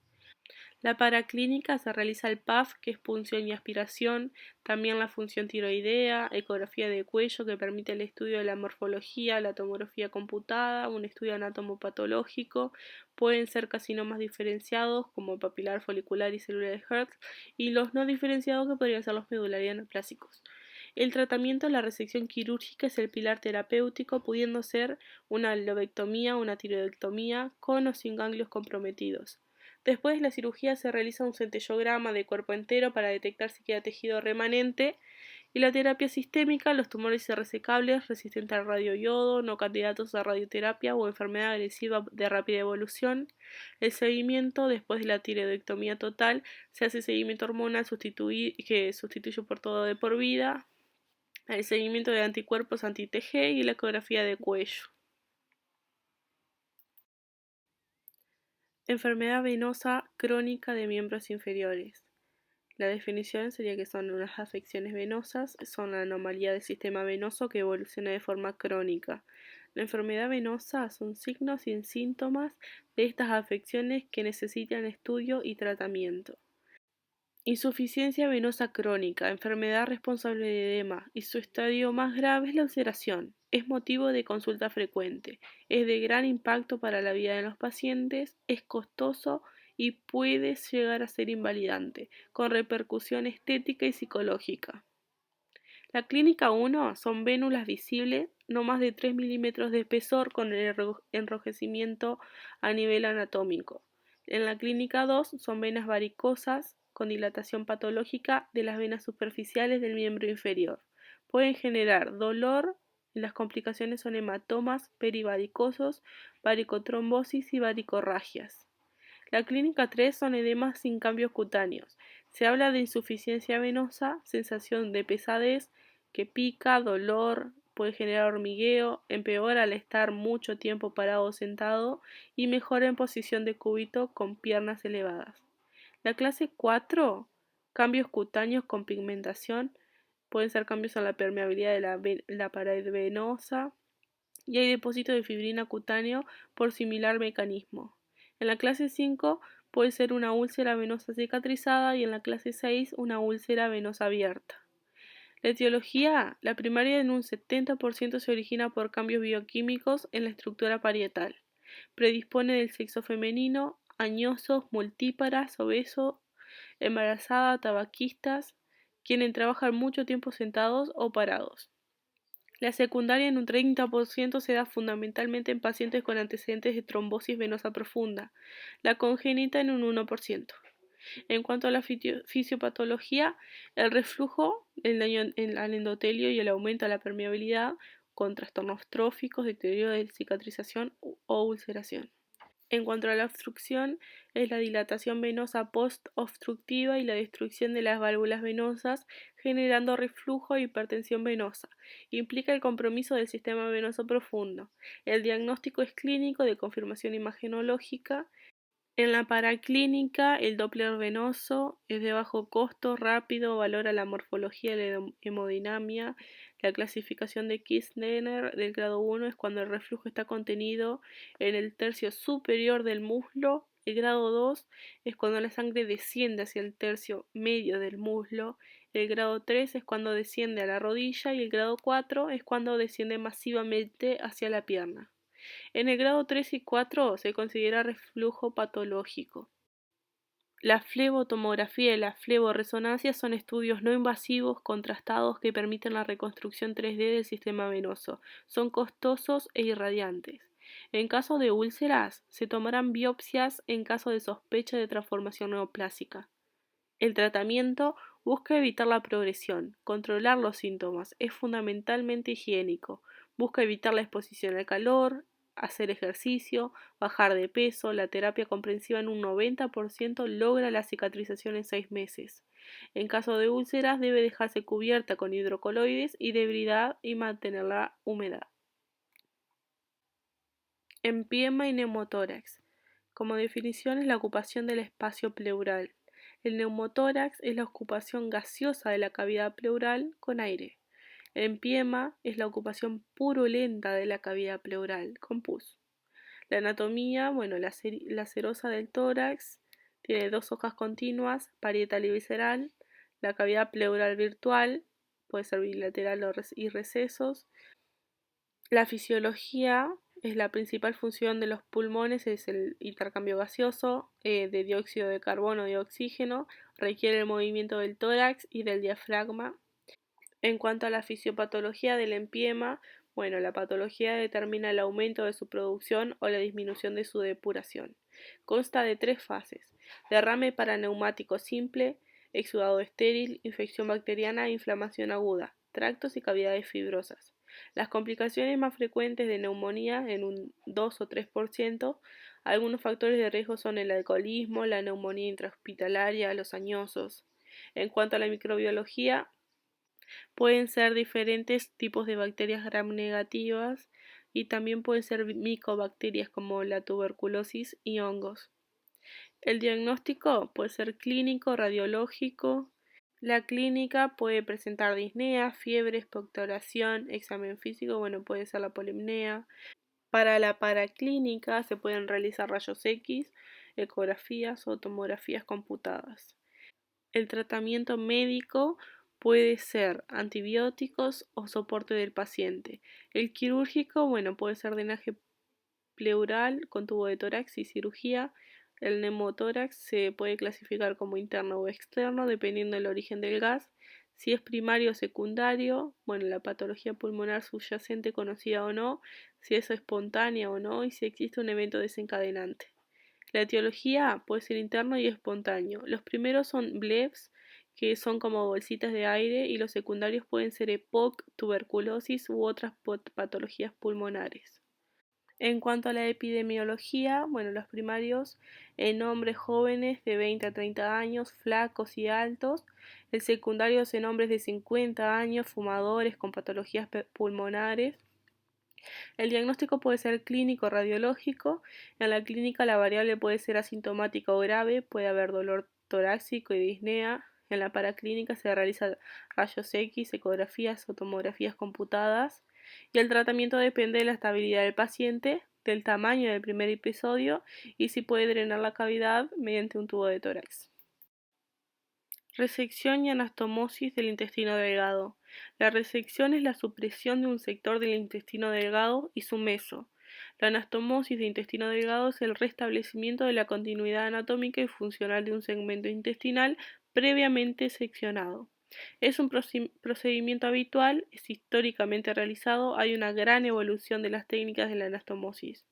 La paraclínica se realiza el PAF, que es punción y aspiración, también la función tiroidea, ecografía de cuello, que permite el estudio de la morfología, la tomografía computada, un estudio anatomopatológico. Pueden ser carcinomas diferenciados como papilar, folicular y célula de Hurd, y los no diferenciados, que podrían ser los medular y anaplásicos. El tratamiento, la resección quirúrgica, es el pilar terapéutico, pudiendo ser una lobectomía, una tiroidectomía, con o sin ganglios comprometidos. Después de la cirugía se realiza un centellograma de cuerpo entero para detectar si queda tejido remanente, y la terapia sistémica, los tumores irresecables resistentes al radioyodo, no candidatos a radioterapia o enfermedad agresiva de rápida evolución. El seguimiento después de la tiroidectomía total, se hace seguimiento hormonal que sustituye por todo de por vida, el seguimiento de anticuerpos anti-TG y la ecografía de cuello. Enfermedad venosa crónica de miembros inferiores. La definición sería que son unas afecciones venosas, son la anomalía del sistema venoso que evoluciona de forma crónica. La enfermedad venosa son signos y síntomas de estas afecciones que necesitan estudio y tratamiento. Insuficiencia venosa crónica, enfermedad responsable de edema, y su estadio más grave es la ulceración. Es motivo de consulta frecuente, es de gran impacto para la vida de los pacientes, es costoso y puede llegar a ser invalidante, con repercusión estética y psicológica. La clínica 1 son vénulas visibles, no más de 3 milímetros de espesor, con el enrojecimiento a nivel anatómico. En la clínica 2 son venas varicosas con dilatación patológica de las venas superficiales del miembro inferior. Pueden generar dolor. Las complicaciones son hematomas perivaricosos, varicotrombosis y varicorragias. La clínica 3 son edemas sin cambios cutáneos. Se habla de insuficiencia venosa, sensación de pesadez, que pica, dolor, puede generar hormigueo, empeora al estar mucho tiempo parado o sentado y mejora en posición de cúbito con piernas elevadas. La clase 4, cambios cutáneos con pigmentación, pueden ser cambios en la permeabilidad de la pared venosa y hay depósito de fibrina cutáneo por similar mecanismo. En la clase 5 puede ser una úlcera venosa cicatrizada y en la clase 6 una úlcera venosa abierta. La etiología, la primaria en un 70% se origina por cambios bioquímicos en la estructura parietal. Predispone del sexo femenino, añosos, multíparas, obesos, embarazada, tabaquistas, quienes trabajan mucho tiempo sentados o parados. La secundaria en un 30% se da fundamentalmente en pacientes con antecedentes de trombosis venosa profunda, la congénita en un 1%. En cuanto a la fisiopatología, el reflujo, el daño al endotelio y el aumento de la permeabilidad con trastornos tróficos, deterioro de cicatrización o ulceración. En cuanto a la obstrucción, es la dilatación venosa post-obstructiva y la destrucción de las válvulas venosas, generando reflujo e hipertensión venosa. Implica el compromiso del sistema venoso profundo. El diagnóstico es clínico de confirmación imagenológica. En la paraclínica, el Doppler venoso es de bajo costo, rápido, valora la morfología y la hemodinamia. La clasificación de Kirchner del grado 1 es cuando el reflujo está contenido en el tercio superior del muslo. El grado 2 es cuando la sangre desciende hacia el tercio medio del muslo. El grado 3 es cuando desciende a la rodilla y el grado 4 es cuando desciende masivamente hacia la pierna. En el grado 3 y 4 se considera reflujo patológico. La flebotomografía y la fleboresonancia son estudios no invasivos contrastados que permiten la reconstrucción 3D del sistema venoso. Son costosos e irradiantes. En caso de úlceras, se tomarán biopsias en caso de sospecha de transformación neoplásica. El tratamiento busca evitar la progresión, controlar los síntomas, es fundamentalmente higiénico, busca evitar la exposición al calor, hacer ejercicio, bajar de peso, la terapia comprensiva en un 90% logra la cicatrización en 6 meses. En caso de úlceras debe dejarse cubierta con hidrocoloides y debridad y mantenerla húmeda. Empiema y neumotórax. Como definición es la ocupación del espacio pleural. El neumotórax es la ocupación gaseosa de la cavidad pleural con aire. El empiema es la ocupación purulenta de la cavidad pleural con pus. La anatomía, la serosa del tórax tiene 2 hojas continuas, parietal y visceral. La cavidad pleural virtual puede ser bilateral y recesos. La fisiología es la principal función de los pulmones, es el intercambio gaseoso de dióxido de carbono y oxígeno, requiere el movimiento del tórax y del diafragma. En cuanto a la fisiopatología del empiema, la patología determina el aumento de su producción o la disminución de su depuración. Consta de 3 fases: derrame paraneumático simple, exudado estéril, infección bacteriana e inflamación aguda, tractos y cavidades fibrosas. Las complicaciones más frecuentes de neumonía en un 2 o 3%. Algunos factores de riesgo son el alcoholismo, la neumonía intrahospitalaria, los añosos. En cuanto a la microbiología, pueden ser diferentes tipos de bacterias gram negativas y también pueden ser micobacterias como la tuberculosis y hongos. El diagnóstico puede ser clínico, radiológico. La clínica puede presentar disnea, fiebre, expectoración, examen físico, puede ser la polimnea. Para la paraclínica se pueden realizar rayos X, ecografías o tomografías computadas. El tratamiento médico puede ser antibióticos o soporte del paciente. El quirúrgico, puede ser drenaje pleural con tubo de tórax y cirugía. El neumotórax se puede clasificar como interno o externo dependiendo del origen del gas. Si es primario o secundario, la patología pulmonar subyacente conocida o no, si es espontánea o no y si existe un evento desencadenante. La etiología puede ser interno y espontáneo. Los primeros son bleps, que son como bolsitas de aire, y los secundarios pueden ser EPOC, tuberculosis u otras patologías pulmonares. En cuanto a la epidemiología, bueno, los primarios en hombres jóvenes de 20 a 30 años, flacos y altos. El secundario es en hombres de 50 años, fumadores con patologías pulmonares. El diagnóstico puede ser clínico o radiológico. En la clínica la variable puede ser asintomática o grave, puede haber dolor torácico y disnea. En la paraclínica se realizan rayos X, ecografías o tomografías computadas. Y el tratamiento depende de la estabilidad del paciente, del tamaño del primer episodio y si puede drenar la cavidad mediante un tubo de tórax. Resección y anastomosis del intestino delgado. La resección es la supresión de un sector del intestino delgado y su meso. La anastomosis de intestino delgado es el restablecimiento de la continuidad anatómica y funcional de un segmento intestinal previamente seccionado. Es un procedimiento habitual, es históricamente realizado, hay una gran evolución de las técnicas de la anastomosis.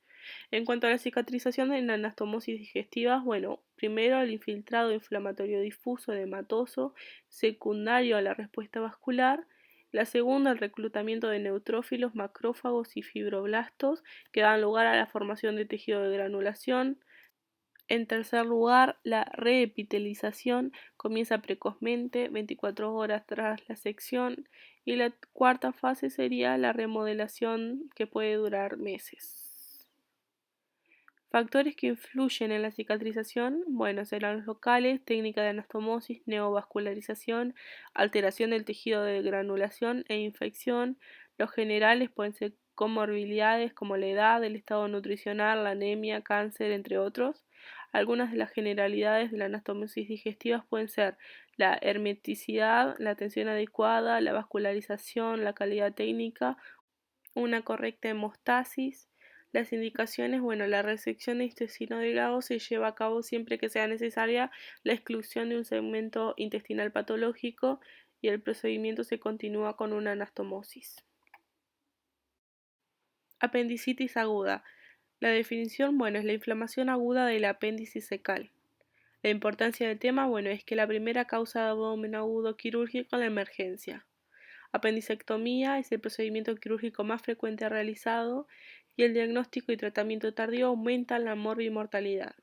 En cuanto a la cicatrización en la anastomosis digestiva, bueno, primero el infiltrado inflamatorio difuso edematoso, secundario a la respuesta vascular. La segunda, el reclutamiento de neutrófilos, macrófagos y fibroblastos que dan lugar a la formación de tejido de granulación. En tercer lugar, la reepitelización comienza precozmente, 24 horas tras la sección, y la cuarta fase sería la remodelación, que puede durar meses. Factores que influyen en la cicatrización, bueno, serán los locales, técnica de anastomosis, neovascularización, alteración del tejido de granulación e infección. Los generales pueden ser comorbilidades como la edad, el estado nutricional, la anemia, cáncer, entre otros. Algunas de las generalidades de la anastomosis digestiva pueden ser la hermeticidad, la tensión adecuada, la vascularización, la calidad técnica, una correcta hemostasis. Las indicaciones, bueno, la resección de intestino delgado se lleva a cabo siempre que sea necesaria la exclusión de un segmento intestinal patológico y el procedimiento se continúa con una anastomosis. Apendicitis aguda. La definición, bueno, es la inflamación aguda del apéndice secal. La importancia del tema, bueno, es que la primera causa de abdomen agudo quirúrgico es la emergencia. Apendicectomía es el procedimiento quirúrgico más frecuente realizado y el diagnóstico y tratamiento tardío aumentan la morbimortalidad.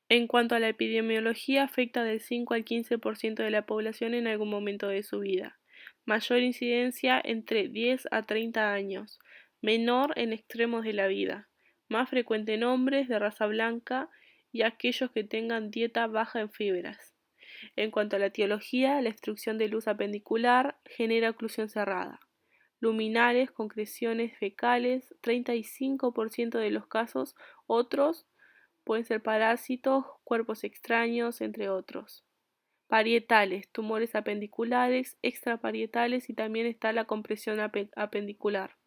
En cuanto a la epidemiología, afecta del 5 al 15% de la población en algún momento de su vida. Mayor incidencia entre 10 a 30 años, menor en extremos de la vida, más frecuente en hombres de raza blanca y aquellos que tengan dieta baja en fibras. En cuanto a la etiología, la obstrucción de luz apendicular genera oclusión cerrada. Luminares, concreciones fecales, 35% de los casos, otros pueden ser parásitos, cuerpos extraños, entre otros. Parietales, tumores apendiculares, extraparietales y también está la compresión apendicular.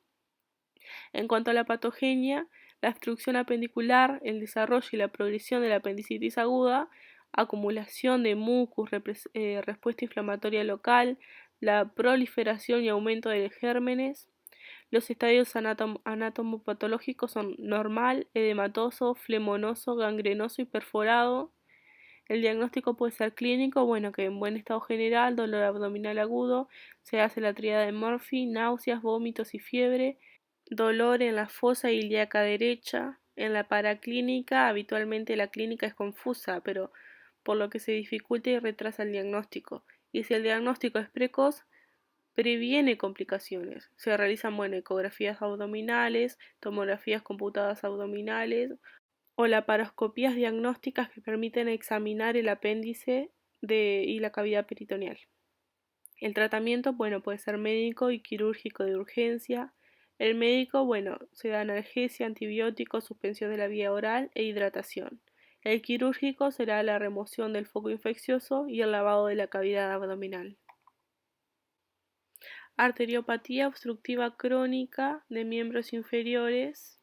En cuanto a la patogenia, la obstrucción apendicular, el desarrollo y la progresión de la apendicitis aguda, acumulación de mucus, respuesta inflamatoria local, la proliferación y aumento de gérmenes. Los estadios anatomopatológicos son normal, edematoso, flemonoso, gangrenoso y perforado. El diagnóstico puede ser clínico, bueno, que en buen estado general, dolor abdominal agudo, se hace la tríada de Murphy, náuseas, vómitos y fiebre, dolor en la fosa ilíaca derecha. En la paraclínica, habitualmente la clínica es confusa, pero por lo que se dificulta y retrasa el diagnóstico. Y si el diagnóstico es precoz, previene complicaciones. Se realizan, bueno, ecografías abdominales, tomografías computadas abdominales o laparoscopías diagnósticas que permiten examinar el apéndice y la cavidad peritoneal. El tratamiento, bueno, puede ser médico y quirúrgico de urgencia. El médico, bueno, se da analgesia, antibióticos, suspensión de la vía oral e hidratación. El quirúrgico será la remoción del foco infeccioso y el lavado de la cavidad abdominal. Arteriopatía obstructiva crónica de miembros inferiores.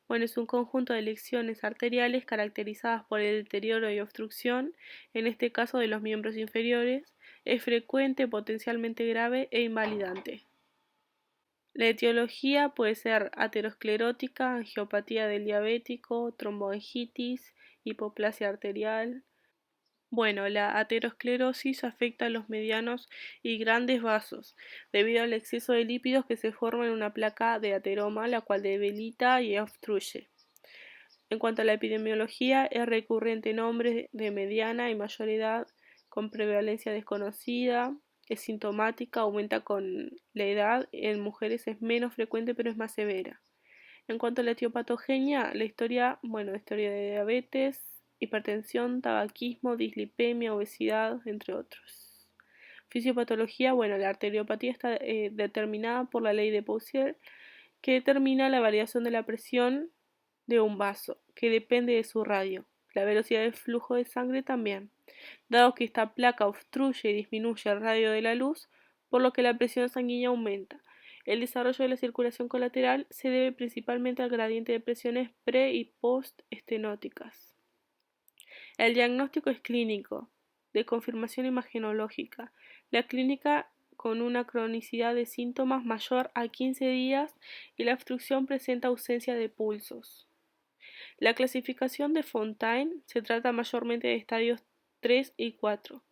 Bueno, es un conjunto de lesiones arteriales caracterizadas por el deterioro y obstrucción, en este caso de los miembros inferiores. Es frecuente, potencialmente grave e invalidante. La etiología puede ser aterosclerótica, angiopatía del diabético, tromboangitis, hipoplasia arterial. Bueno, la aterosclerosis afecta a los medianos y grandes vasos, debido al exceso de lípidos que se forma en una placa de ateroma, la cual debilita y obstruye. En cuanto a la epidemiología, es recurrente en hombres de mediana y mayor edad, con prevalencia desconocida, es sintomática, aumenta con la edad, en mujeres es menos frecuente pero es más severa. En cuanto a la etiopatogenia, la historia de diabetes, hipertensión, tabaquismo, dislipemia, obesidad, entre otros. Fisiopatología, la arteriopatía está determinada por la ley de Poussier, que determina la variación de la presión de un vaso, que depende de su radio. La velocidad del flujo de sangre también, dado que esta placa obstruye y disminuye el radio de la luz, por lo que la presión sanguínea aumenta. El desarrollo de la circulación colateral se debe principalmente al gradiente de presiones pre- y post-estenóticas. El diagnóstico es clínico, de confirmación imagenológica. La clínica con una cronicidad de síntomas mayor a 15 días y la obstrucción presenta ausencia de pulsos. La clasificación de Fontaine se trata mayormente de estadios 3 y 4.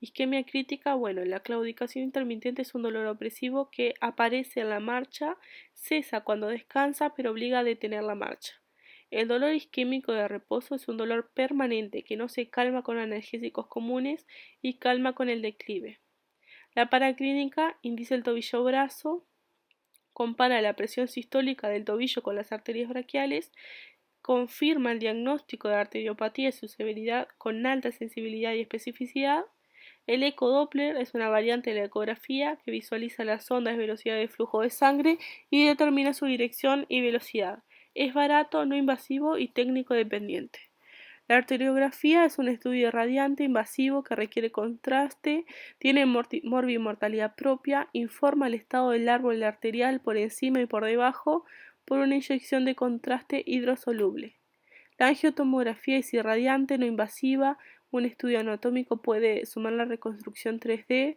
Isquemia crítica, la claudicación intermitente es un dolor opresivo que aparece en la marcha, cesa cuando descansa, pero obliga a detener la marcha. El dolor isquémico de reposo es un dolor permanente que no se calma con analgésicos comunes y calma con el declive. La paraclínica indica el tobillo-brazo, compara la presión sistólica del tobillo con las arterias braquiales, confirma el diagnóstico de arteriopatía y su severidad con alta sensibilidad y especificidad. El ecodoppler es una variante de la ecografía que visualiza las ondas de velocidad de flujo de sangre y determina su dirección y velocidad. Es barato, no invasivo y técnico dependiente. La arteriografía es un estudio radiante invasivo que requiere contraste, tiene morbimortalidad propia, informa el estado del árbol arterial por encima y por debajo por una inyección de contraste hidrosoluble. La angiotomografía es irradiante, no invasiva, un estudio anatómico puede sumar la reconstrucción 3D.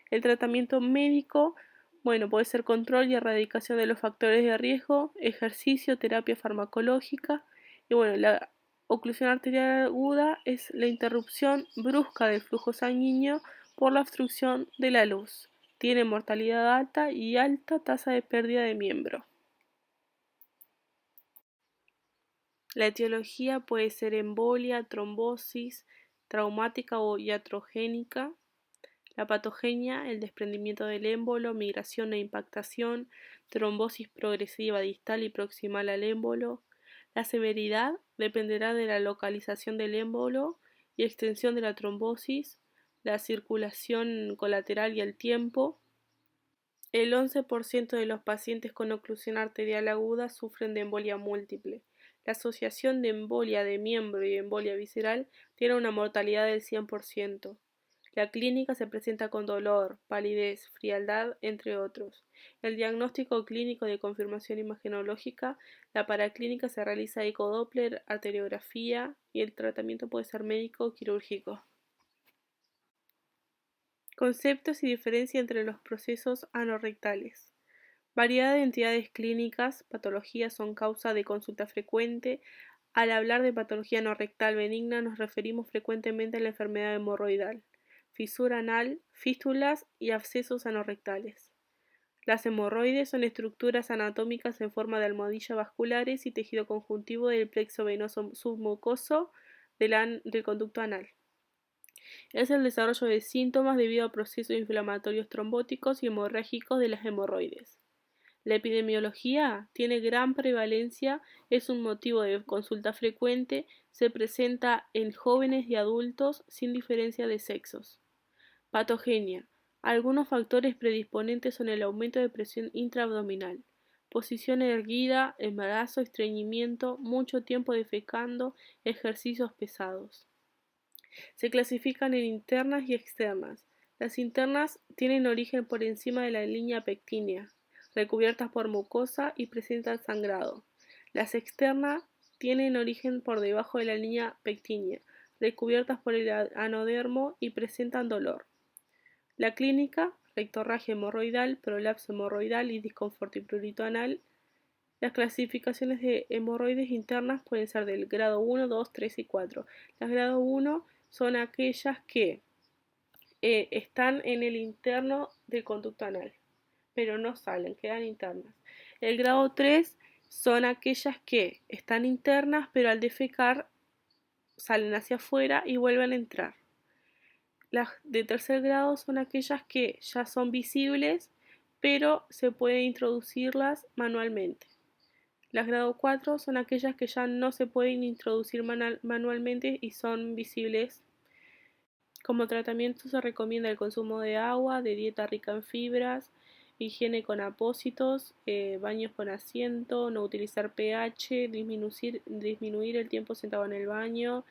El tratamiento médico, puede ser control y erradicación de los factores de riesgo, ejercicio, terapia farmacológica. Y la oclusión arterial aguda es la interrupción brusca del flujo sanguíneo por la obstrucción de la luz. Tiene mortalidad alta y alta tasa de pérdida de miembro. La etiología puede ser embolia, trombosis, traumática o iatrogénica. La patogenia, el desprendimiento del émbolo, migración e impactación, trombosis progresiva distal y proximal al émbolo. La severidad dependerá de la localización del émbolo y extensión de la trombosis, la circulación colateral y el tiempo. El 11% de los pacientes con oclusión arterial aguda sufren de embolia múltiple. La asociación de embolia de miembro y embolia visceral tiene una mortalidad del 100%. La clínica se presenta con dolor, palidez, frialdad, entre otros. El diagnóstico clínico de confirmación imagenológica, la paraclínica se realiza ecodoppler, arteriografía y el tratamiento puede ser médico o quirúrgico. Conceptos y diferencia entre los procesos anorrectales. Variedad de entidades clínicas, patologías son causa de consulta frecuente. Al hablar de patología anorrectal benigna nos referimos frecuentemente a la enfermedad hemorroidal, fisura anal, fístulas y abscesos anorrectales. Las hemorroides son estructuras anatómicas en forma de almohadilla vasculares y tejido conjuntivo del plexo venoso submucoso del conducto anal. Es el desarrollo de síntomas debido a procesos inflamatorios trombóticos y hemorrágicos de las hemorroides. La epidemiología tiene gran prevalencia, es un motivo de consulta frecuente, se presenta en jóvenes y adultos sin diferencia de sexos. Patogenia. Algunos factores predisponentes son el aumento de presión intraabdominal, posición erguida, embarazo, estreñimiento, mucho tiempo defecando, ejercicios pesados. Se clasifican en internas y externas. Las internas tienen origen por encima de la línea pectínea, recubiertas por mucosa y presentan sangrado. Las externas tienen origen por debajo de la línea pectínea, recubiertas por el anodermo y presentan dolor. La clínica, rectorragia hemorroidal, prolapso hemorroidal y disconforto y prurito anal. Las clasificaciones de hemorroides internas pueden ser del grado 1, 2, 3 y 4. Las grado 1 son aquellas que están en el interno del conducto anal, pero no salen, quedan internas. El grado 3 son aquellas que están internas, pero al defecar salen hacia afuera y vuelven a entrar. Las de tercer grado son aquellas que ya son visibles, pero se puede introducirlas manualmente. Las grado 4 son aquellas que ya no se pueden introducir manualmente y son visibles. Como tratamiento se recomienda el consumo de agua, de dieta rica en fibras, higiene con apósitos, baños con asiento, no utilizar pH, disminuir el tiempo sentado en el baño.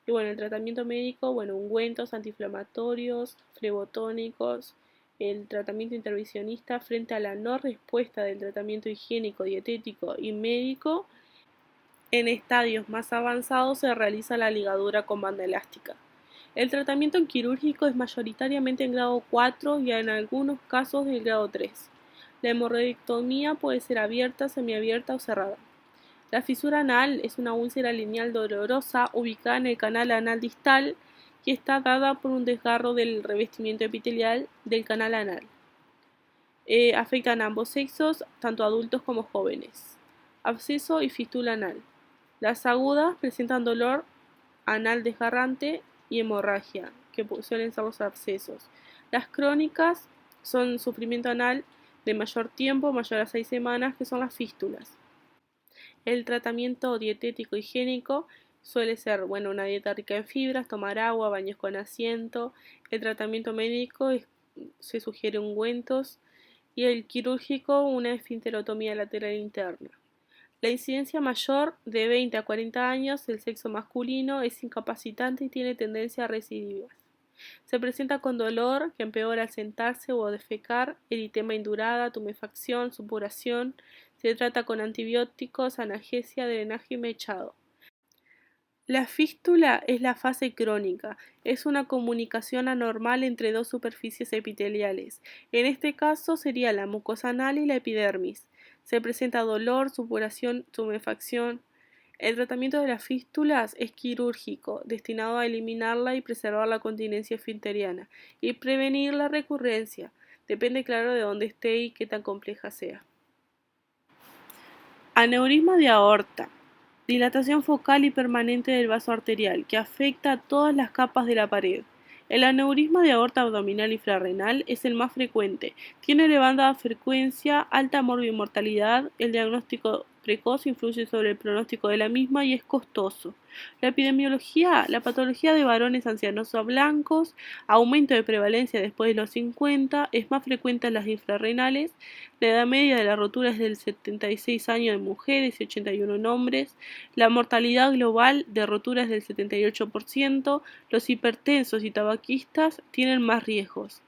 Y bueno, el tratamiento médico, bueno, ungüentos antiinflamatorios, flebotónicos, el tratamiento intervencionista frente a la no respuesta del tratamiento higiénico, dietético y médico. En estadios más avanzados se realiza la ligadura con banda elástica. El tratamiento quirúrgico es mayoritariamente en grado 4 y en algunos casos del grado 3. La hemorroidectomía puede ser abierta, semiabierta o cerrada. La fisura anal es una úlcera lineal dolorosa ubicada en el canal anal distal y está dada por un desgarro del revestimiento epitelial del canal anal. Afectan a ambos sexos, tanto adultos como jóvenes. Absceso y fístula anal. Las agudas presentan dolor anal desgarrante y hemorragia, que suelen ser los abscesos. Las crónicas son sufrimiento anal de mayor tiempo, mayor a 6 semanas, que son las fístulas. El tratamiento dietético higiénico suele ser, bueno, una dieta rica en fibras, tomar agua, baños con asiento. El tratamiento médico se sugiere ungüentos y el quirúrgico una esfinterotomía lateral interna. La incidencia mayor de 20 a 40 años del sexo masculino es incapacitante y tiene tendencia a recidivas. Se presenta con dolor que empeora al sentarse o defecar, eritema indurada, tumefacción, supuración. Se trata con antibióticos, analgesia, drenaje y mechado. La fístula es la fase crónica, es una comunicación anormal entre dos superficies epiteliales. En este caso sería la mucosa anal y la epidermis. Se presenta dolor, supuración, tumefacción. El tratamiento de las fístulas es quirúrgico, destinado a eliminarla y preservar la continencia esfinteriana y prevenir la recurrencia. Depende claro de dónde esté y qué tan compleja sea. Aneurisma de aorta. Dilatación focal y permanente del vaso arterial, que afecta a todas las capas de la pared. El aneurisma de aorta abdominal infrarrenal es el más frecuente. Tiene elevada frecuencia, alta morbimortalidad. El diagnóstico precoz influye sobre el pronóstico de la misma y es costoso. La epidemiología, la patología de varones ancianos o blancos, aumento de prevalencia después de los 50, es más frecuente en las infrarrenales. La edad media de la rotura es del 76 años en mujeres y 81 en hombres. La mortalidad global de rotura es del 78%. Los hipertensos y tabaquistas tienen más riesgos.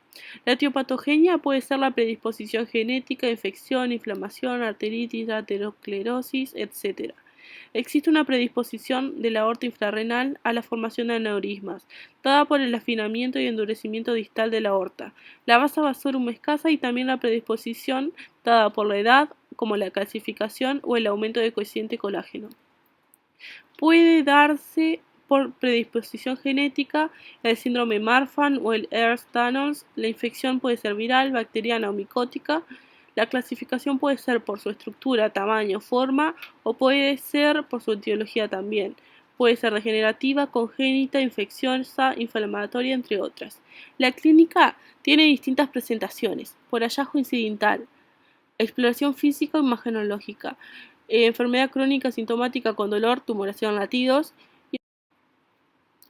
La etiopatogenia puede ser la predisposición genética, infección, inflamación, arteritis, aterosclerosis, etc. Existe una predisposición de la aorta infrarrenal a la formación de aneurismas, dada por el afinamiento y endurecimiento distal de la aorta, la masa vasorum escasa y también la predisposición dada por la edad, como la calcificación o el aumento del cociente colágeno. Puede darse por predisposición genética el síndrome Marfan o el Ehlers-Danlos. La infección puede ser viral, bacteriana o micótica. La clasificación puede ser por su estructura, tamaño, forma o puede ser por su etiología también. Puede ser degenerativa, congénita, infecciosa, inflamatoria, entre otras. La clínica tiene distintas presentaciones, por hallazgo incidental, exploración física o imagenológica, enfermedad crónica sintomática con dolor, tumoración, latidos.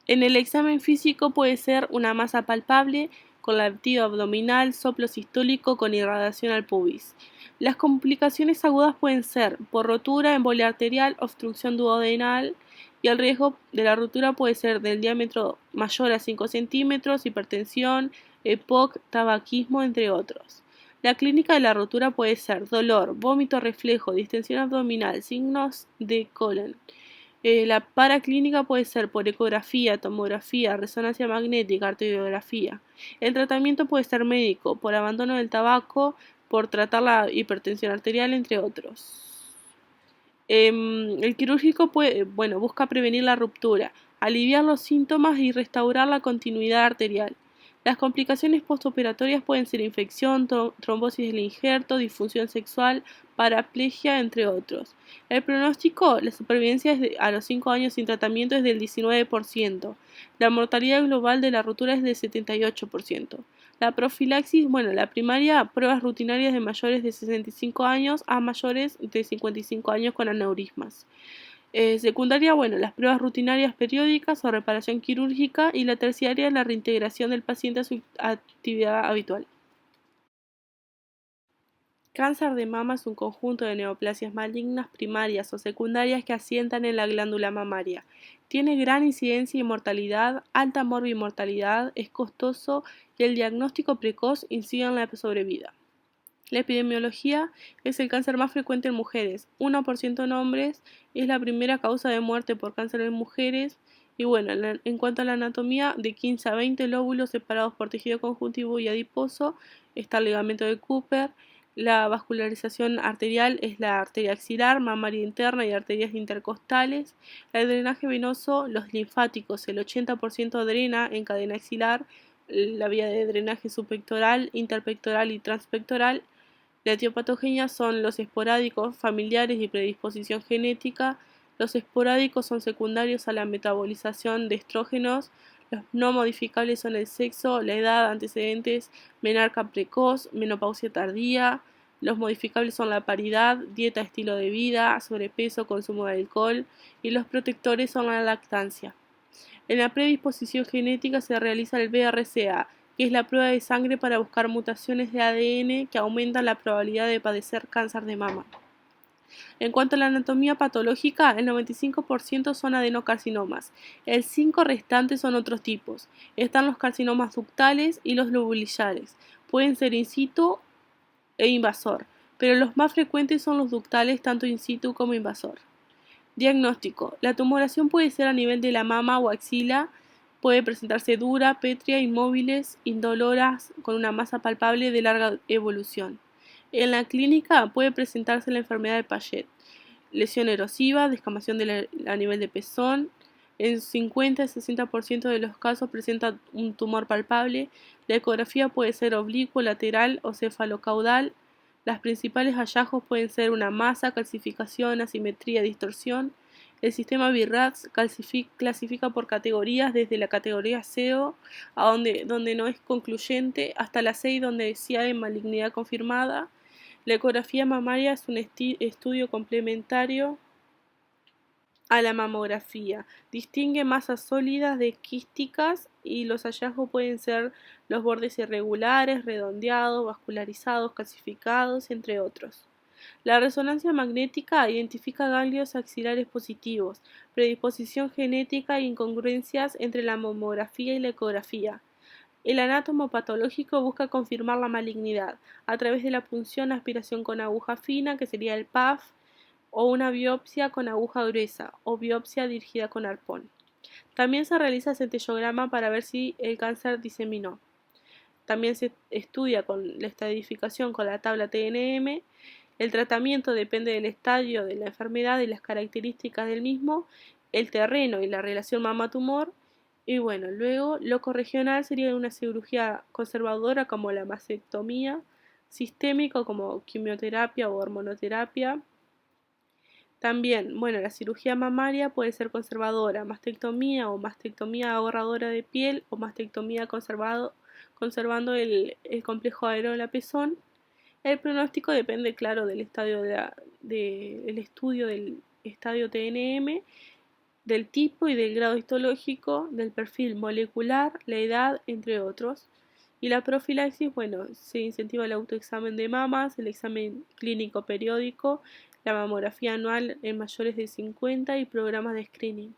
En el examen físico puede ser una masa palpable con latido abdominal, soplo sistólico con irradiación al pubis. Las complicaciones agudas pueden ser por rotura, embolia arterial, obstrucción duodenal y el riesgo de la rotura puede ser del diámetro mayor a 5 centímetros, hipertensión, EPOC, tabaquismo, entre otros. La clínica de la rotura puede ser dolor, vómito reflejo, distensión abdominal, signos de colon. La paraclínica puede ser por ecografía, tomografía, resonancia magnética, arteriografía. El tratamiento puede ser médico, por abandono del tabaco, por tratar la hipertensión arterial, entre otros. El quirúrgico busca prevenir la ruptura, aliviar los síntomas y restaurar la continuidad arterial. Las complicaciones postoperatorias pueden ser infección, trombosis del injerto, disfunción sexual, paraplegia, entre otros. El pronóstico, la supervivencia a los 5 años sin tratamiento es del 19%. La mortalidad global de la ruptura es del 78%. La profilaxis, la primaria, pruebas rutinarias de mayores de 65 años a mayores de 55 años con aneurismas. Secundaria, las pruebas rutinarias periódicas o reparación quirúrgica, y la terciaria, la reintegración del paciente a su actividad habitual. Cáncer de mama es un conjunto de neoplasias malignas primarias o secundarias que asientan en la glándula mamaria. Tiene gran incidencia y mortalidad, alta morbimortalidad, es costoso y el diagnóstico precoz incide en la sobrevida. La epidemiología es el cáncer más frecuente en mujeres, 1% en hombres, es la primera causa de muerte por cáncer en mujeres. Y en cuanto a la anatomía, de 15 a 20 lóbulos separados por tejido conjuntivo y adiposo, está el ligamento de Cooper. La vascularización arterial es la arteria axilar, mamaria interna y arterias intercostales. El drenaje venoso, los linfáticos, el 80% drena en cadena axilar, la vía de drenaje subpectoral, interpectoral y transpectoral. La etiopatogenia son los esporádicos, familiares y predisposición genética. Los esporádicos son secundarios a la metabolización de estrógenos. Los no modificables son el sexo, la edad, antecedentes, menarca precoz, menopausia tardía. Los modificables son la paridad, dieta, estilo de vida, sobrepeso, consumo de alcohol, y los protectores son la lactancia. En la predisposición genética se realiza el BRCA, que es la prueba de sangre para buscar mutaciones de ADN que aumentan la probabilidad de padecer cáncer de mama. En cuanto a la anatomía patológica, el 95% son adenocarcinomas, el 5% restantes son otros tipos. Están los carcinomas ductales y los lobulillares. Pueden ser in situ e invasor, pero los más frecuentes son los ductales, tanto in situ como invasor. Diagnóstico. La tumoración puede ser a nivel de la mama o axila, puede presentarse dura, pétrea, inmóviles, indoloras, con una masa palpable de larga evolución. En la clínica puede presentarse la enfermedad de Paget, lesión erosiva, descamación a nivel de pezón. En 50-60% de los casos presenta un tumor palpable. La ecografía puede ser oblicuo, lateral o cefalocaudal. Las principales hallazgos pueden ser una masa, calcificación, asimetría, distorsión. El sistema BIRATS clasifica por categorías, desde la categoría CO, donde no es concluyente, hasta la 6, donde sí hay malignidad confirmada. La ecografía mamaria es un estudio complementario a la mamografía. Distingue masas sólidas de quísticas, y los hallazgos pueden ser los bordes irregulares, redondeados, vascularizados, calcificados, entre otros. La resonancia magnética identifica ganglios axilares positivos, predisposición genética e incongruencias entre la mamografía y la ecografía. El anátomo patológico busca confirmar la malignidad a través de la punción aspiración con aguja fina, que sería el PAF, o una biopsia con aguja gruesa o biopsia dirigida con arpón. También se realiza centellograma para ver si el cáncer diseminó. También se estudia con la estadificación con la tabla TNM. El tratamiento depende del estadio de la enfermedad y las características del mismo, el terreno y la relación mama-tumor. Y luego lo corregional sería una cirugía conservadora como la mastectomía, sistémico como quimioterapia o hormonoterapia. También, la cirugía mamaria puede ser conservadora, mastectomía o mastectomía ahorradora de piel, o mastectomía conservando el complejo areola-pezón. El pronóstico depende, claro, del estadio del estudio del estadio TNM, del tipo y del grado histológico, del perfil molecular, la edad, entre otros. Y la profilaxis, se incentiva el autoexamen de mamas, el examen clínico periódico, la mamografía anual en mayores de 50 y programas de screening.